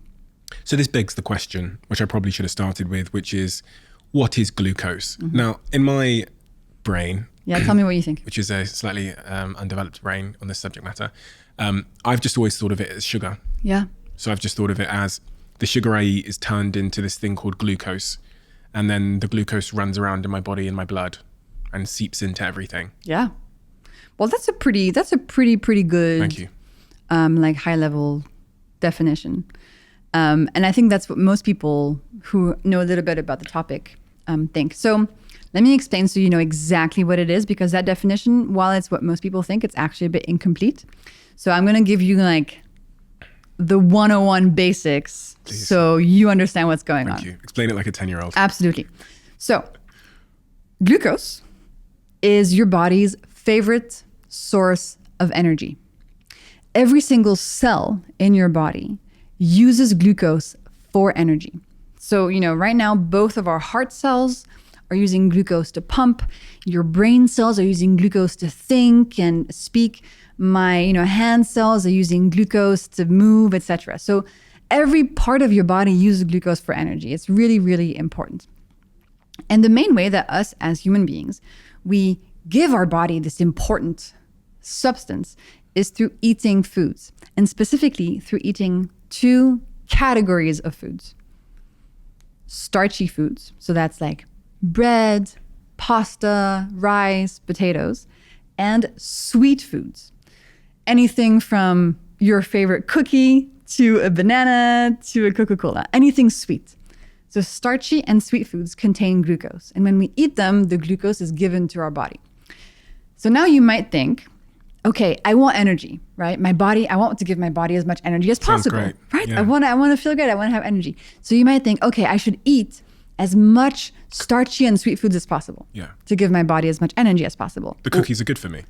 So this begs the question, which I probably should have started with, which is, what is glucose? Mm-hmm. Now, in my brain, Yeah, tell me what you think. which is a slightly undeveloped brain on this subject matter, I've just always thought of it as sugar. Yeah. So I've just thought of it as the sugar I eat is turned into this thing called glucose. And then the glucose runs around in my body, in my blood, and seeps into everything. Yeah. Well, that's a pretty good, Thank you. like high level definition. And I think that's what most people who know a little bit about the topic think. So let me explain so you know exactly what it is, because that definition, while it's what most people think, it's actually a bit incomplete. So I'm going to give you like the 101 basics. Please. So you understand what's going on. Thank you. Explain it like a 10-year-old. Absolutely. So glucose is your body's favorite source of energy. Every single cell in your body uses glucose for energy. So, right now, both of our heart cells are using glucose to pump. Your brain cells are using glucose to think and speak. My, hand cells are using glucose to move, etc. So every part of your body uses glucose for energy. It's really, really important. And the main way that us as human beings, we give our body this important substance is through eating foods, and specifically through eating two categories of foods. Starchy foods, so that's like bread, pasta, rice, potatoes, and sweet foods. Anything from your favorite cookie to a banana to a Coca-Cola, anything sweet. So starchy and sweet foods contain glucose. And when we eat them, the glucose is given to our body. So now you might think, okay, I want energy, right? I want to give my body as much energy as possible, great. right? Yeah. I want to feel good. I want to have energy. So you might think, okay, I should eat as much starchy and sweet foods as possible to give my body as much energy as possible. The cookies are good for me.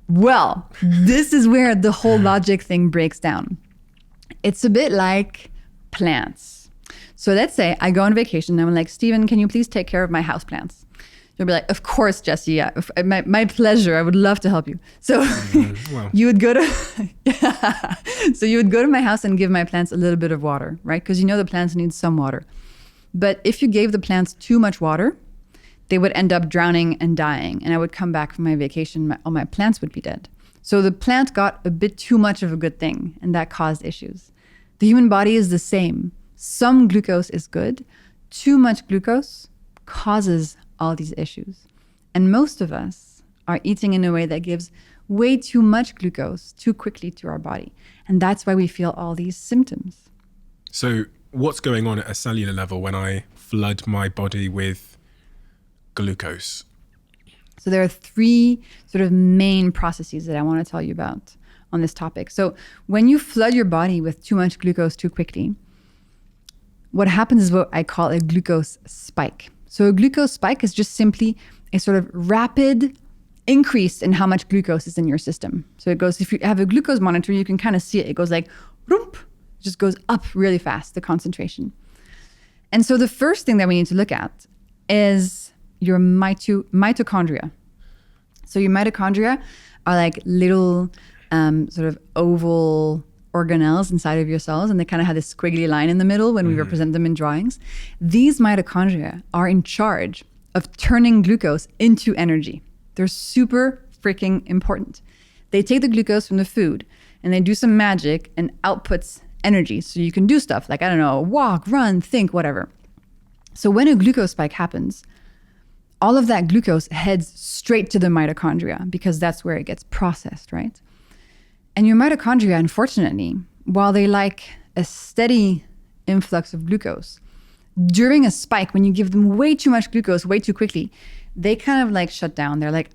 Well, this is where the whole logic thing breaks down. It's a bit like plants. So let's say I go on vacation and I'm like, Steven, can you please take care of my house plants? You'll be like, of course, Jessie. Yeah, my pleasure. I would love to help you. So you would go to, so you would go to my house and give my plants a little bit of water, right? Because the plants need some water. But if you gave the plants too much water, they would end up drowning and dying. And I would come back from my vacation, all my plants would be dead. So the plant got a bit too much of a good thing, and that caused issues. The human body is the same. Some glucose is good. Too much glucose causes all these issues. And most of us are eating in a way that gives way too much glucose too quickly to our body. And that's why we feel all these symptoms. So what's going on at a cellular level when I flood my body with glucose? So there are three sort of main processes that I want to tell you about on this topic. So when you flood your body with too much glucose too quickly, what happens is what I call a glucose spike. So a glucose spike is just simply a sort of rapid increase in how much glucose is in your system. So it goes, if you have a glucose monitor, you can kind of see it. It goes like, rump, it just goes up really fast, the concentration. And so the first thing that we need to look at is your mitochondria. So your mitochondria are like little sort of oval organelles inside of your cells, and they kind of have this squiggly line in the middle when we represent them in drawings. These mitochondria are in charge of turning glucose into energy. They're super freaking important. They take the glucose from the food and they do some magic and outputs energy. So you can do stuff like, I don't know, walk, run, think, whatever. So when a glucose spike happens, all of that glucose heads straight to the mitochondria because that's where it gets processed, right? And your mitochondria, unfortunately, while they like a steady influx of glucose, during a spike, when you give them way too much glucose way too quickly, they kind of like shut down. They're like,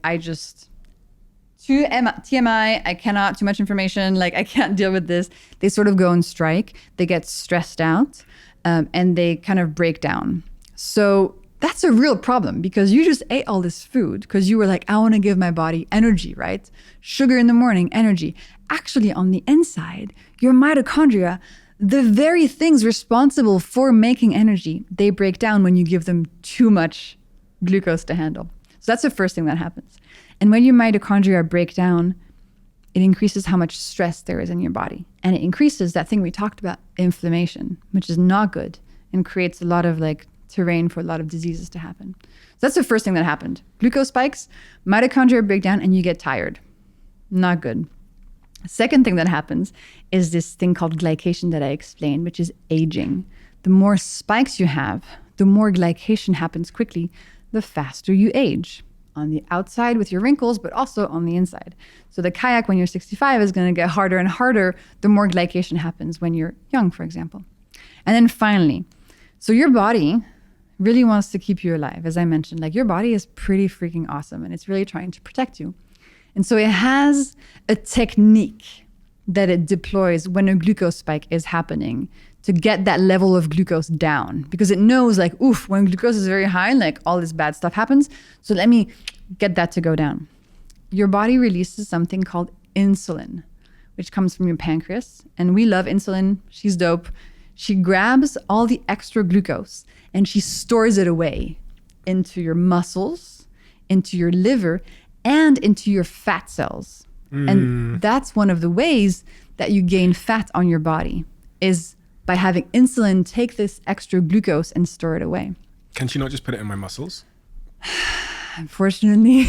TMI, I cannot, too much information, like I can't deal with this. They sort of go on strike. They get stressed out and they kind of break down. So that's a real problem because you just ate all this food because you were like, I want to give my body energy, right? Sugar in the morning, energy. Actually, on the inside, your mitochondria, the very things responsible for making energy, they break down when you give them too much glucose to handle. So that's the first thing that happens. And when your mitochondria break down, it increases how much stress there is in your body. And it increases that thing we talked about, inflammation, which is not good and creates a lot of like terrain for a lot of diseases to happen. So that's the first thing that happened. Glucose spikes, mitochondria break down, and you get tired. Not good. Second thing that happens is this thing called glycation that I explained, which is aging. The more spikes you have, the more glycation happens quickly, the faster you age. On the outside with your wrinkles, but also on the inside. So the kayak when you're 65 is going to get harder and harder the more glycation happens when you're young, for example. And then finally, so your body really wants to keep you alive. As I mentioned, like your body is pretty freaking awesome and it's really trying to protect you. And so it has a technique that it deploys when a glucose spike is happening to get that level of glucose down because it knows like, oof, when glucose is very high, like all this bad stuff happens. So let me get that to go down. Your body releases something called insulin, which comes from your pancreas. And we love insulin. She's dope. She grabs all the extra glucose and she stores it away into your muscles, into your liver, and into your fat cells. And that's one of the ways that you gain fat on your body is by having insulin take this extra glucose and store it away. Can she not just put it in my muscles? Unfortunately,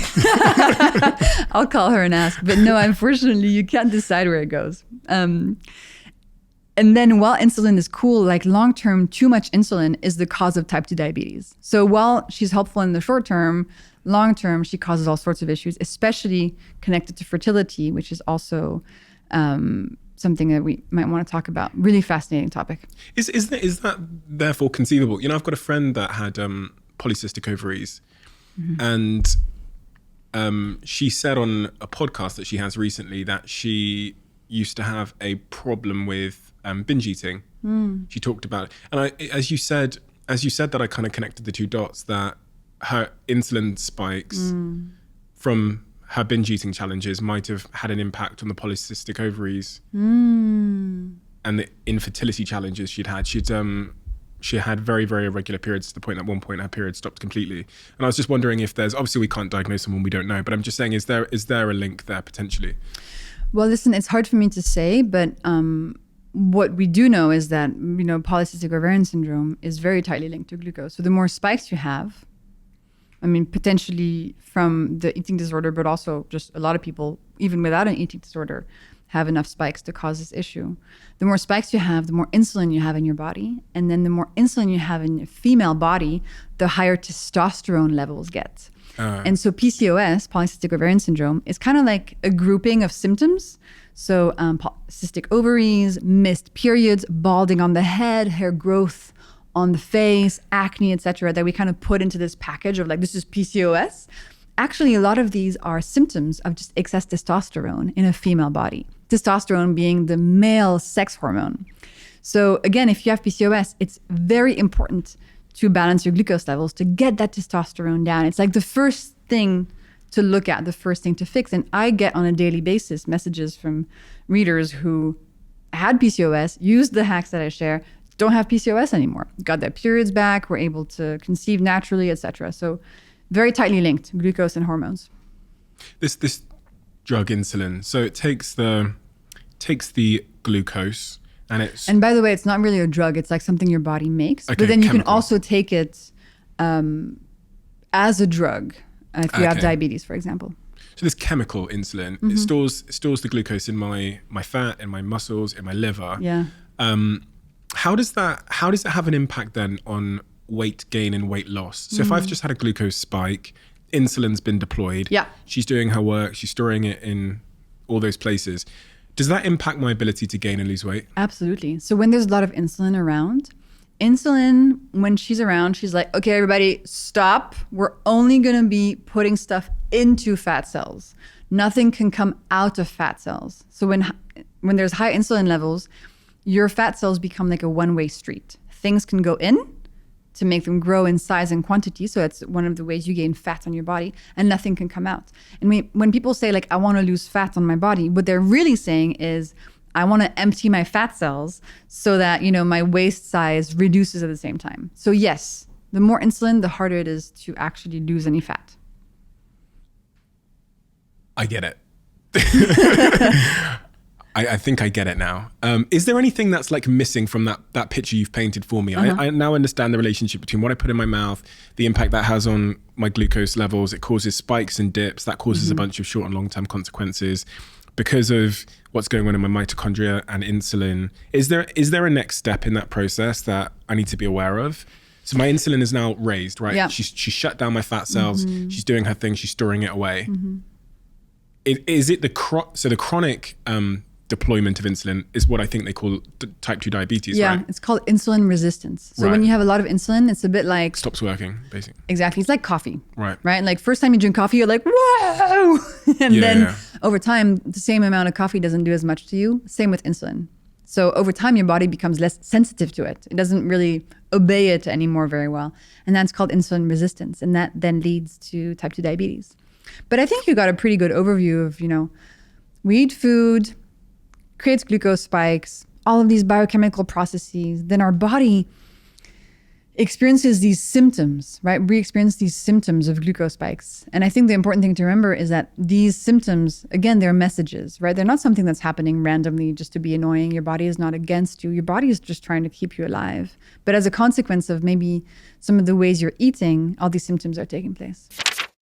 I'll call her and ask. But no, unfortunately, you can't decide where it goes. And then while insulin is cool, like long-term, too much insulin is the cause of type 2 diabetes. So while she's helpful in the short term, long-term, she causes all sorts of issues, especially connected to fertility, which is also something that we might want to talk about. Really fascinating topic. Is that therefore conceivable? You know, I've got a friend that had polycystic ovaries, and she said on a podcast that she has recently that she used to have a problem with binge eating. She talked about it, and as you said that, I kind of connected the two dots that her insulin spikes from her binge eating challenges might have had an impact on the polycystic ovaries and the infertility challenges she'd had. She had very, very irregular periods to the point at one point her period stopped completely. And I was just wondering if there's, obviously we can't diagnose someone we don't know, but I'm just saying, is there a link there potentially? Well, listen, it's hard for me to say, but what we do know is that, you know, polycystic ovarian syndrome is very tightly linked to glucose. So the more spikes you have, I mean, potentially from the eating disorder, but also just a lot of people, even without an eating disorder, have enough spikes to cause this issue. The more spikes you have, the more insulin you have in your body. And then the more insulin you have in a female body, the higher testosterone levels get. And so PCOS, polycystic ovarian syndrome, is kind of like a grouping of symptoms. So cystic ovaries, missed periods, balding on the head, hair growth on the face, acne, etc., that we kind of put into this package of like, this is PCOS. Actually, a lot of these are symptoms of just excess testosterone in a female body. Testosterone being the male sex hormone. So again, if you have PCOS, it's very important to balance your glucose levels to get that testosterone down. It's like the first thing to look at, the first thing to fix. And I get on a daily basis messages from readers who had PCOS, used the hacks that I share, don't have PCOS anymore, got their periods back, were able to conceive naturally, etc. So very tightly linked, glucose and hormones. This drug insulin, so it takes the glucose and by the way, it's not really a drug, it's like something your body makes. Okay, but then you can also take it as a drug if you have diabetes, for example. So this chemical insulin, it stores the glucose in my fat, in my muscles, in my liver. Yeah. How does it have an impact then on weight gain and weight loss? So if I've just had a glucose spike, insulin's been deployed. Yeah. She's doing her work, she's storing it in all those places. Does that impact my ability to gain and lose weight? Absolutely. So when there's a lot of insulin around, when she's around, she's like, okay, everybody stop. We're only going to be putting stuff into fat cells, Nothing can come out of fat cells. So when there's high insulin levels, your fat cells become like a one-way street. Things can go in to make them grow in size and quantity. So that's one of the ways you gain fat on your body, and nothing can come out. And when people say like, I want to lose fat on my body, what they're really saying is, I want to empty my fat cells so that, my waist size reduces at the same time. So yes, the more insulin, the harder it is to actually lose any fat. I get it. I think I get it now. Is there anything that's like missing from that picture you've painted for me? I now understand the relationship between what I put in my mouth, the impact that has on my glucose levels. It causes spikes and dips. That causes a bunch of short and long-term consequences because of what's going on in my mitochondria and insulin. Is there a next step in that process that I need to be aware of? So my insulin is now raised, right? Yeah. She's shut down my fat cells. She's doing her thing. She's storing it away. Is it the chronic deployment of insulin is what I think they call type 2 diabetes, right? Yeah, it's called insulin resistance. So Right. when you have a lot of insulin, it's a bit like... Stops working, basically. Exactly. It's like coffee. Right. Right? Like first time you drink coffee, you're like, whoa! And Yeah, then yeah. over time, the same amount of coffee doesn't do as much to you. Same with insulin. So over time, your body becomes less sensitive to it. It doesn't really obey it anymore very well. And that's called insulin resistance. And that then leads to type 2 diabetes. But I think you got a pretty good overview of, we eat food, creates glucose spikes, all of these biochemical processes. Then our body experiences these symptoms, right? We experience these symptoms of glucose spikes. And I think the important thing to remember is that these symptoms, again, they're messages, right? They're not something that's happening randomly just to be annoying. Your body is not against you. Your body is just trying to keep you alive. But as a consequence of maybe some of the ways you're eating, all these symptoms are taking place.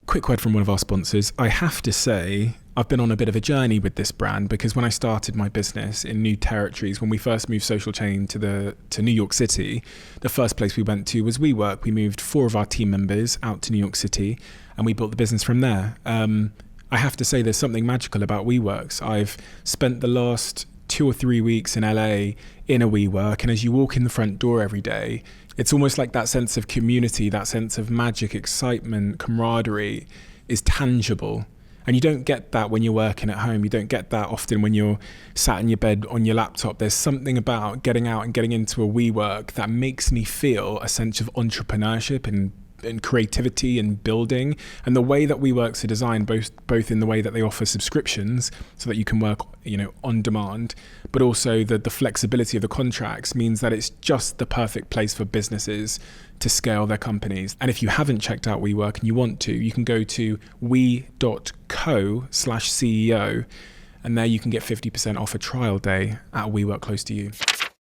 Quick word from one of our sponsors. I have to say, I've been on a bit of a journey with this brand because when I started my business in new territories, when we first moved Social Chain to New York City, the first place we went to was WeWork. We moved 4 of our team members out to New York City and we built the business from there. I have to say there's something magical about WeWorks. I've spent the last 2 or 3 weeks in LA in a WeWork, and as you walk in the front door every day, it's almost like that sense of community, that sense of magic, excitement, camaraderie is tangible. And you don't get that when you're working at home. You don't get that often when you're sat in your bed on your laptop. There's something about getting out and getting into a WeWork that makes me feel a sense of entrepreneurship and creativity and building. And the way that WeWorks are designed, both in the way that they offer subscriptions so that you can work, on demand, but also the flexibility of the contracts means that it's just the perfect place for businesses to scale their companies. And if you haven't checked out WeWork and you want to, you can go to we.co/CEO and there you can get 50% off a trial day at a WeWork close to you.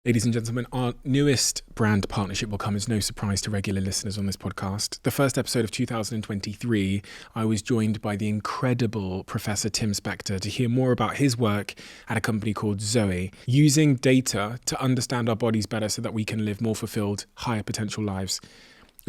Ladies and gentlemen, our newest brand partnership will come as no surprise to regular listeners on this podcast. The first episode of 2023, I was joined by the incredible Professor Tim Spector to hear more about his work at a company called Zoe, using data to understand our bodies better so that we can live more fulfilled, higher potential lives.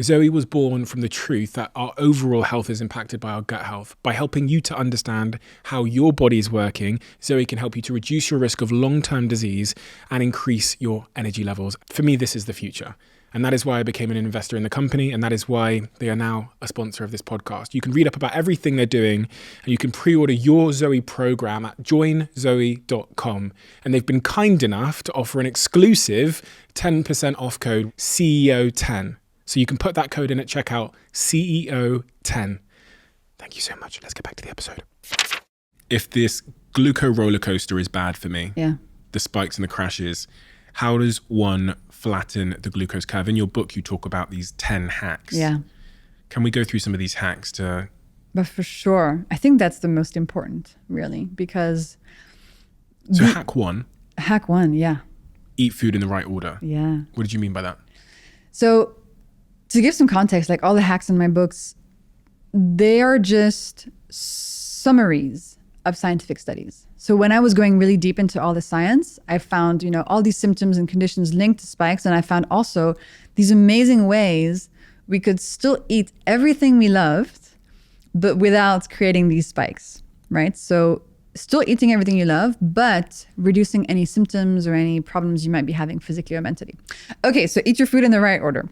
Zoe was born from the truth that our overall health is impacted by our gut health. By helping you to understand how your body is working, Zoe can help you to reduce your risk of long-term disease and increase your energy levels. For me, this is the future. And that is why I became an investor in the company. And that is why they are now a sponsor of this podcast. You can read up about everything they're doing and you can pre-order your Zoe program at joinzoe.com. And they've been kind enough to offer an exclusive 10% off code CEO10. So you can put that code in at checkout, CEO10. Thank you so much. Let's get back to the episode. If this gluco roller coaster is bad for me, the spikes and the crashes, how does one flatten the glucose curve? In your book, you talk about these 10 hacks. Yeah. Can we go through some of these hacks to... But for sure, I think that's the most important, really, because... So hack one. Hack one, yeah. Eat food in the right order. Yeah. What did you mean by that? So to give some context, like all the hacks in my books, they are just summaries of scientific studies. So when I was going really deep into all the science, I found, all these symptoms and conditions linked to spikes. And I found also these amazing ways we could still eat everything we loved, but without creating these spikes, right? So still eating everything you love, but reducing any symptoms or any problems you might be having physically or mentally. Okay, so eat your food in the right order.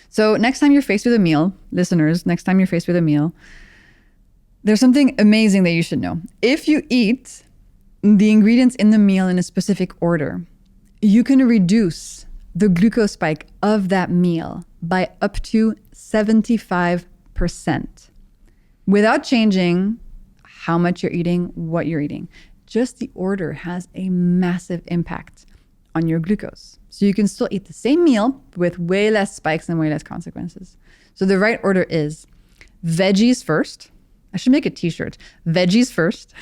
So next time you're faced with a meal, listeners, next time you're faced with a meal, There's something amazing that you should know. If you eat the ingredients in the meal in a specific order, you can reduce the glucose spike of that meal by up to 75% without changing how much you're eating, what you're eating. Just the order has a massive impact on your glucose. So you can still eat the same meal with way less spikes and way less consequences. So the right order is veggies first. I should make a t-shirt. Veggies first,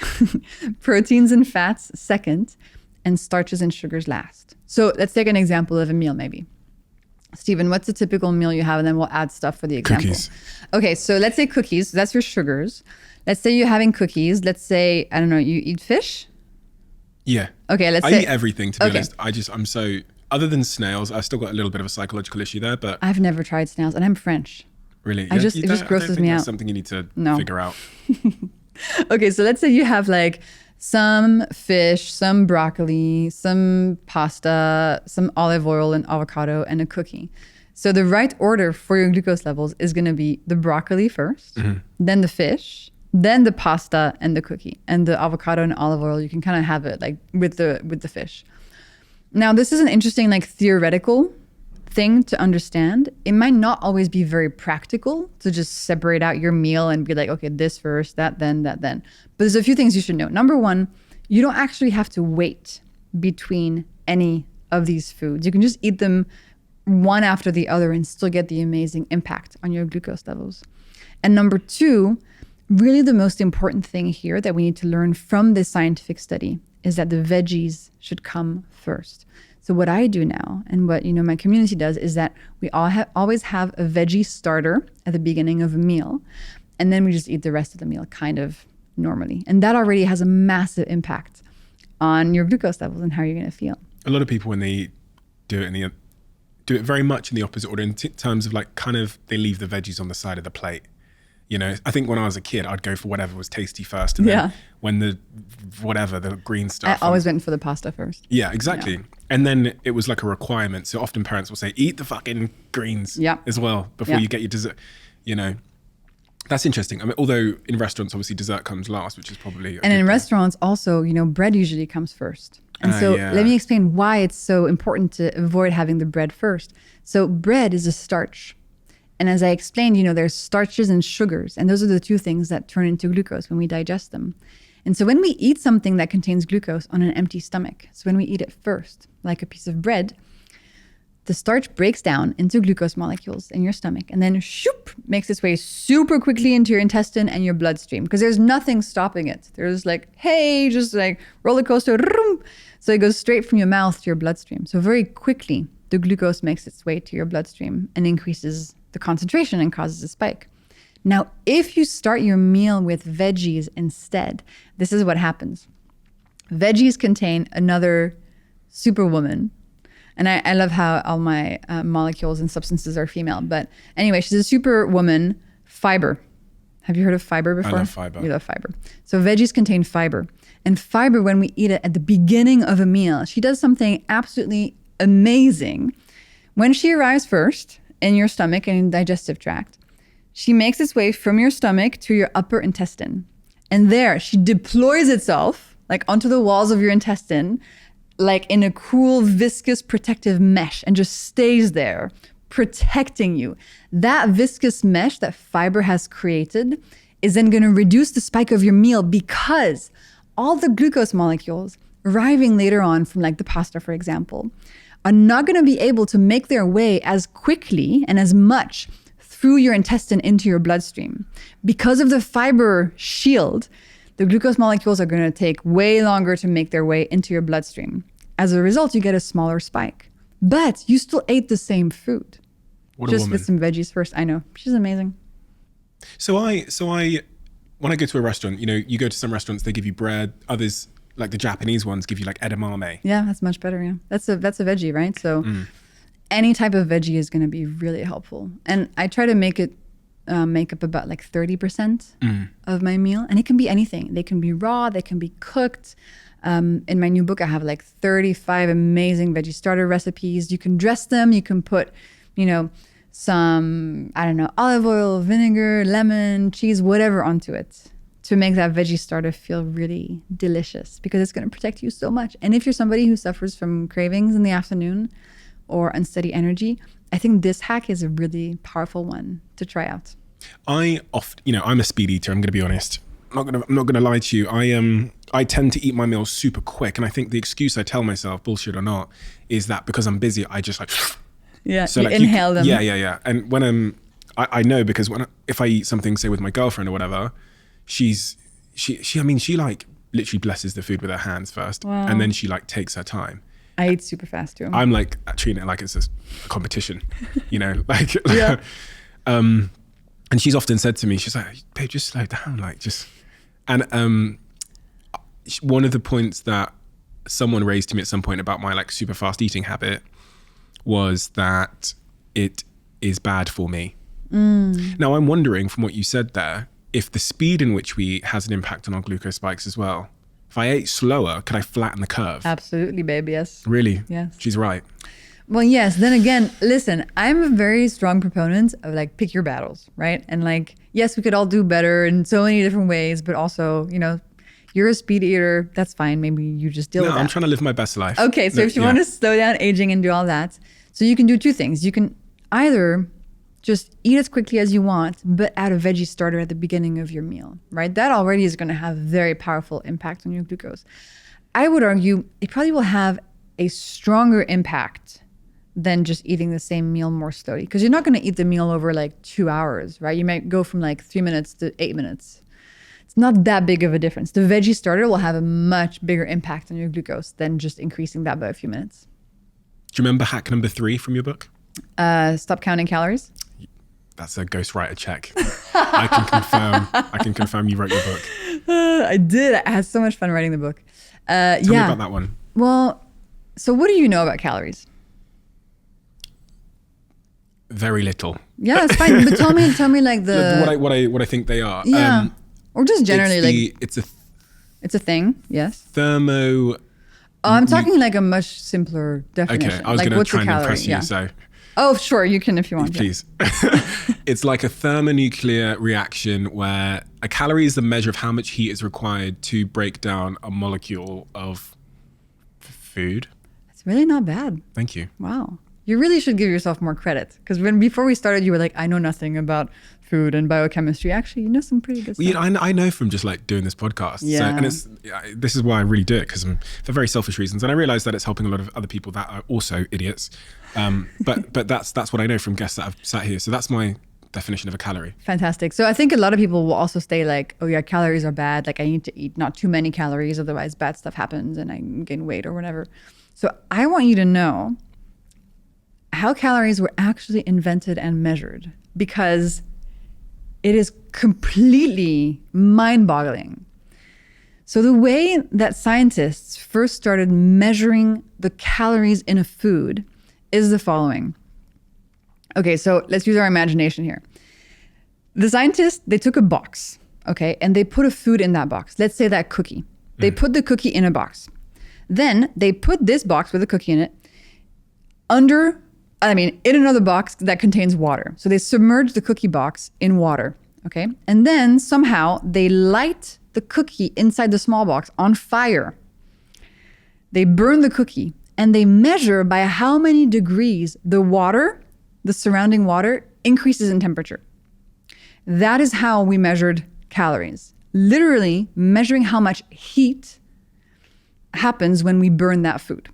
proteins and fats second, and starches and sugars last. So let's take an example of a meal maybe. Stephen, what's a typical meal you have? And then we'll add stuff for the example. Cookies. Okay, so let's say cookies. That's your sugars. Let's say you're having cookies. Let's say, I don't know, you eat fish? Yeah. Okay, let's I say... eat everything, to be honest. I'm so... Other than snails, I've still got a little bit of a psychological issue there, but... I've never tried snails, and I'm French. Really? It just grosses me out. That's something you need to figure out. Okay, so let's say you have like some fish, some broccoli, some pasta, some olive oil and avocado, and a cookie. So the right order for your glucose levels is going to be the broccoli first, then the fish, then the pasta and the cookie. And the avocado and olive oil, you can kind of have it like with the fish. Now, this is an interesting like theoretical thing to understand. It might not always be very practical to just separate out your meal and be like, okay, this first, that then, that then. But there's a few things you should know. Number one, you don't actually have to wait between any of these foods. You can just eat them one after the other and still get the amazing impact on your glucose levels. And number two, really the most important thing here that we need to learn from this scientific study is that the veggies should come first. So what I do now and what my community does is that we always have a veggie starter at the beginning of a meal, and then we just eat the rest of the meal kind of normally. And that already has a massive impact on your glucose levels and how you're going to feel. A lot of people, when they do it very much in the opposite order in terms of like kind of they leave the veggies on the side of the plate. I think when I was a kid, I'd go for whatever was tasty first. And then when the green stuff. I always went for the pasta first. Yeah, exactly. Yeah. And then it was like a requirement. So often parents will say, eat the fucking greens as well before you get your dessert. That's interesting. I mean, although in restaurants, obviously dessert comes last, which is probably And in restaurants also, bread usually comes first. And so let me explain why it's so important to avoid having the bread first. So bread is a starch. And as I explained, there's starches and sugars, and those are the two things that turn into glucose when we digest them. And so when we eat something that contains glucose on an empty stomach, so when we eat it first, like a piece of bread, the starch breaks down into glucose molecules in your stomach and then makes its way super quickly into your intestine and your bloodstream because there's nothing stopping it. There's just like roller coaster. So it goes straight from your mouth to your bloodstream. So very quickly, the glucose makes its way to your bloodstream and increases the concentration and causes a spike. Now, if you start your meal with veggies instead, this is what happens. Veggies contain another superwoman. And I love how all my molecules and substances are female. But anyway, she's a superwoman, fiber. Have you heard of fiber before? I love fiber. You love fiber. So veggies contain fiber. And fiber, when we eat it at the beginning of a meal, she does something absolutely amazing. When she arrives first in your stomach and in the digestive tract, she makes its way from your stomach to your upper intestine. And there, she deploys itself onto the walls of your intestine, in a cool, viscous, protective mesh, and just stays there, protecting you. That viscous mesh that fiber has created is then going to reduce the spike of your meal because all the glucose molecules arriving later on from the pasta, for example, are not going to be able to make their way as quickly and as much through your intestine into your bloodstream. Because of the fiber shield, the glucose molecules are going to take way longer to make their way into your bloodstream. As a result, you get a smaller spike. But you still ate the same food. What a just woman. With some veggies first. I know. She's amazing. So I when I go to a restaurant, you go to some restaurants, they give you bread. Others, like the Japanese ones, give you edamame. Yeah, that's much better. Yeah, that's a veggie, right? So any type of veggie is going to be really helpful. And I try to make it make up about 30% of my meal, and it can be anything. They can be raw, they can be cooked. In my new book, I have 35 amazing veggie starter recipes. You can dress them. You can put, some olive oil, vinegar, lemon, cheese, whatever onto it. to make that veggie starter feel really delicious, because it's going to protect you so much. And if you're somebody who suffers from cravings in the afternoon or unsteady energy, I think this hack is a really powerful one to try out. I'm a speed eater. I'm going to be honest. I'm not going to lie to you. I tend to eat my meals super quick, and I think the excuse I tell myself, bullshit or not, is that because I'm busy, I just like. Yeah. So you like inhale them. Yeah. And when I know, because if I eat something, say with my girlfriend or whatever, she like literally blesses the food with her hands first, Wow. and then she like takes her time. I eat super fast too. I'm like treating it like it's a competition, like. Yeah. And she's often said to me, she's like, babe, just slow down, like just. And one of the points that someone raised to me at some point about my like super fast eating habit was that it is bad for me. Now I'm wondering, from what you said there, if the speed in which we eat has an impact on our glucose spikes as well. If I ate slower, could I flatten the curve? Absolutely, babe. Yes. Really? Yes. She's right. Well, yes. Then again, listen, I'm a very strong proponent of like, pick your battles, right? And like, yes, we could all do better in so many different ways, but also, you're a speed eater. That's fine. Maybe you just deal with that. I'm trying to live my best life. Okay. So if you want to slow down aging and do all that, so you can do two things. You can either just eat as quickly as you want, but add a veggie starter at the beginning of your meal, right? That already is going to have very powerful impact on your glucose. I would argue it probably will have a stronger impact than just eating the same meal more slowly, because you're not going to eat the meal over like 2 hours, right? You might go from like 3 minutes to 8 minutes. It's not that big of a difference. The veggie starter will have a much bigger impact on your glucose than just increasing that by a few minutes. Do you remember hack number 3 from your book? Stop counting calories. That's a ghostwriter check. I can confirm you wrote your book. I did. I had so much fun writing the book. Tell me about that one. Well, so what do you know about calories? Very little. Yeah, that's fine. But tell me like the what I think they are. Yeah. Or just generally it's it's a thing. Yes. Thermo. I'm talking like a much simpler definition. Okay, I was like, going to what's try a and calorie? impress you. Yeah. So Oh, sure, you can if you want. please. It's like a thermonuclear reaction where a calorie is the measure of how much heat is required to break down a molecule of food. It's really not bad. Thank you. Wow. You really should give yourself more credit, because before we started, you were like, I know nothing about food and biochemistry. Actually, you know some pretty good stuff. Well, I know from just like doing this podcast. Yeah. So, and this is why I really do it, because for very selfish reasons, and I realize that it's helping a lot of other people that are also idiots. But that's what I know from guests that have sat here. So that's my definition of a calorie. Fantastic. So I think a lot of people will also say like, oh yeah, calories are bad. Like I need to eat not too many calories, otherwise bad stuff happens and I gain weight or whatever. So I want you to know how calories were actually invented and measured, because it is completely mind-boggling. So the way that scientists first started measuring the calories in a food is the following. Okay, so let's use our imagination here. The scientists, they took a box, okay, and they put a food in that box. Let's say that cookie. They put the cookie in a box. Then they put this box with a cookie in it in another box that contains water. So they submerge the cookie box in water, okay? And then somehow they light the cookie inside the small box on fire. They burn the cookie and they measure by how many degrees the surrounding water, increases in temperature. That is how we measured calories. Literally measuring how much heat happens when we burn that food.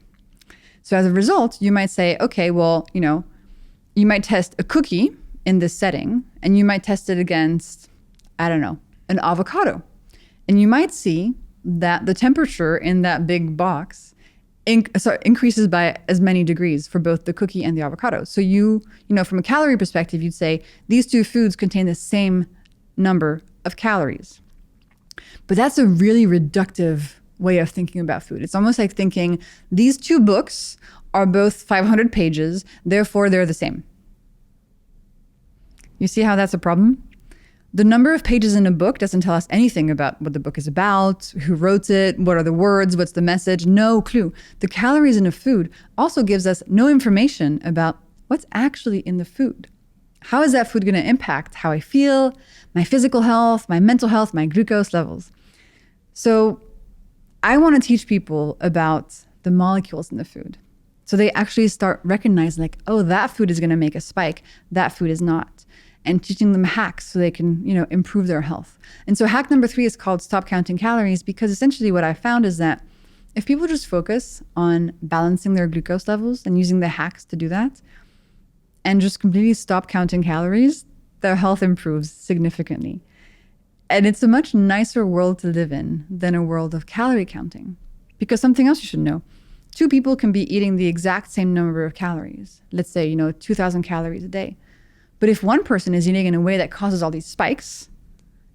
So as a result, you might say, okay, well, you might test a cookie in this setting and you might test it against, an avocado. And you might see that the temperature in that big box increases by as many degrees for both the cookie and the avocado. So from a calorie perspective, you'd say these two foods contain the same number of calories. But that's a really reductive way of thinking about food. It's almost like thinking these two books are both 500 pages, therefore they're the same. You see how that's a problem? The number of pages in a book doesn't tell us anything about what the book is about, who wrote it, what are the words, what's the message, no clue. The calories in a food also gives us no information about what's actually in the food. how is that food going to impact how I feel, my physical health, my mental health, my glucose levels? So I want to teach people about the molecules in the food. So they actually start recognizing like, oh, that food is going to make a spike. That food is not. And teaching them hacks so they can, improve their health. And so hack number 3 is called stop counting calories, because essentially what I found is that if people just focus on balancing their glucose levels and using the hacks to do that, and just completely stop counting calories, their health improves significantly. And it's a much nicer world to live in than a world of calorie counting. Because something else you should know, 2 people can be eating the exact same number of calories. Let's say, 2,000 calories a day. But if one person is eating in a way that causes all these spikes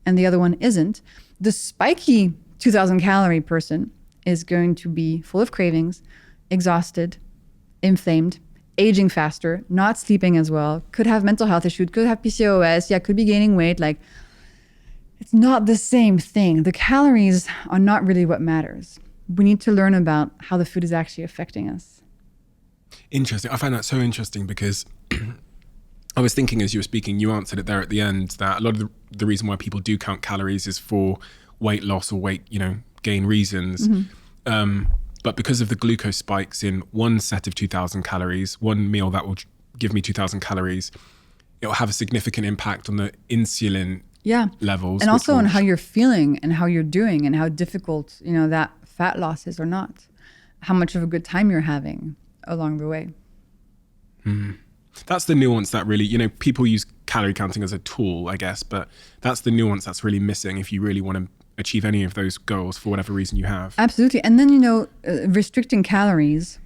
and the other one isn't, the spiky 2,000 calorie person is going to be full of cravings, exhausted, inflamed, aging faster, not sleeping as well, could have mental health issues, could have PCOS, could be gaining weight. Like, it's not the same thing. The calories are not really what matters. We need to learn about how the food is actually affecting us. Interesting. I find that so interesting because I was thinking as you were speaking, you answered it there at the end, that a lot of the reason why people do count calories is for weight loss or weight, gain reasons. But because of the glucose spikes in one set of 2,000 calories, one meal that will give me 2,000 calories, it will have a significant impact on the insulin levels. And also on how you're feeling and how you're doing and how difficult, that fat loss is or not. How much of a good time you're having along the way. That's the nuance that really, people use calorie counting as a tool, I guess, but that's the nuance that's really missing if you really want to achieve any of those goals for whatever reason you have. Absolutely. And then, restricting calories.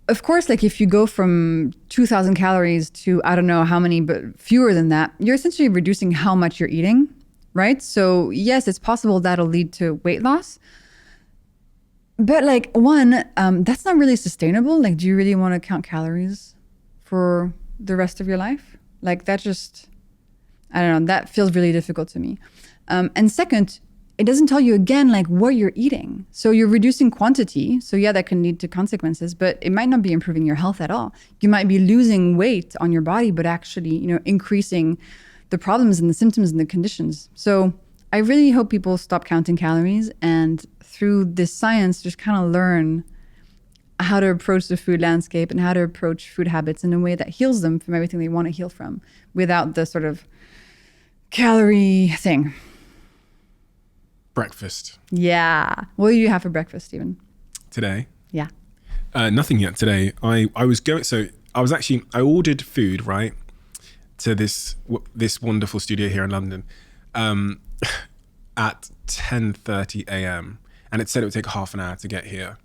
Of course, like if you go from 2,000 calories to, I don't know how many, but fewer than that, you're essentially reducing how much you're eating, right? So yes, it's possible that'll lead to weight loss. But that's not really sustainable. Like, do you really want to count calories for the rest of your life? Like, that just, I don't know, that feels really difficult to me. And second, it doesn't tell you again, like, what you're eating. So you're reducing quantity. So that can lead to consequences, but it might not be improving your health at all. You might be losing weight on your body, but actually, increasing the problems and the symptoms and the conditions. So I really hope people stop counting calories and through this science, just kind of learn how to approach the food landscape and how to approach food habits in a way that heals them from everything they want to heal from without the sort of calorie thing. Breakfast. Yeah. What do you have for breakfast, Stephen? Today? Yeah. Nothing yet today. I ordered food, right, to this wonderful studio here in London at 10:30 a.m. and it said it would take half an hour to get here.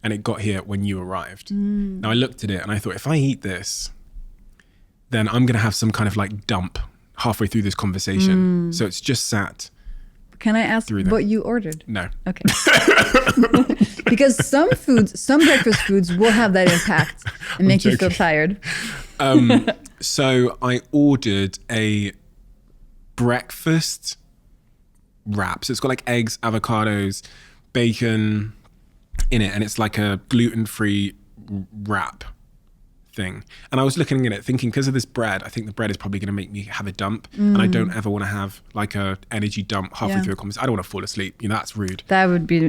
And it got here when you arrived. Now I looked at it and I thought, if I eat this, then I'm going to have some kind of like dump halfway through this conversation. So it's just sat. Can I ask what you ordered? No. Okay. Because some breakfast foods will have that impact and make you feel tired. So I ordered a breakfast wrap. So it's got like eggs, avocados, bacon in it, and it's like a gluten-free wrap thing. And I was looking at it thinking, because of this bread, I think the bread is probably going to make me have a dump. And I don't ever want to have like a energy dump halfway through a conversation. I don't want to fall asleep. That's rude. That would be,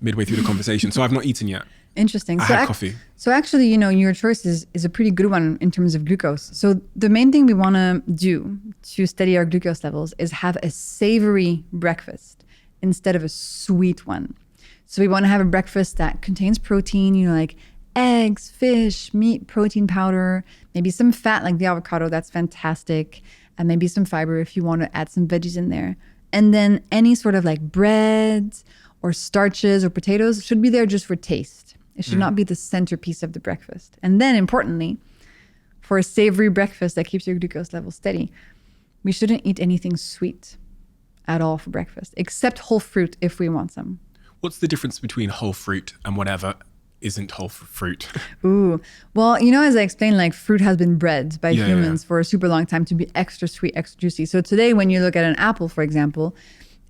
midway through the conversation. So I've not eaten yet. Interesting. I had coffee. So actually, your choice is a pretty good one in terms of glucose. So the main thing we want to do to steady our glucose levels is have a savory breakfast instead of a sweet one. So we want to have a breakfast that contains protein, like eggs, fish, meat, protein powder, maybe some fat like the avocado, that's fantastic, and maybe some fiber if you want to add some veggies in there. And then any sort of like breads or starches or potatoes should be there just for taste. It should not be the centerpiece of the breakfast. And then importantly, for a savory breakfast that keeps your glucose level steady, we shouldn't eat anything sweet at all for breakfast, except whole fruit if we want some. What's the difference between whole fruit and whatever isn't whole fruit? Ooh, well, as I explained, like fruit has been bred by humans for a super long time to be extra sweet, extra juicy. So today, when you look at an apple, for example,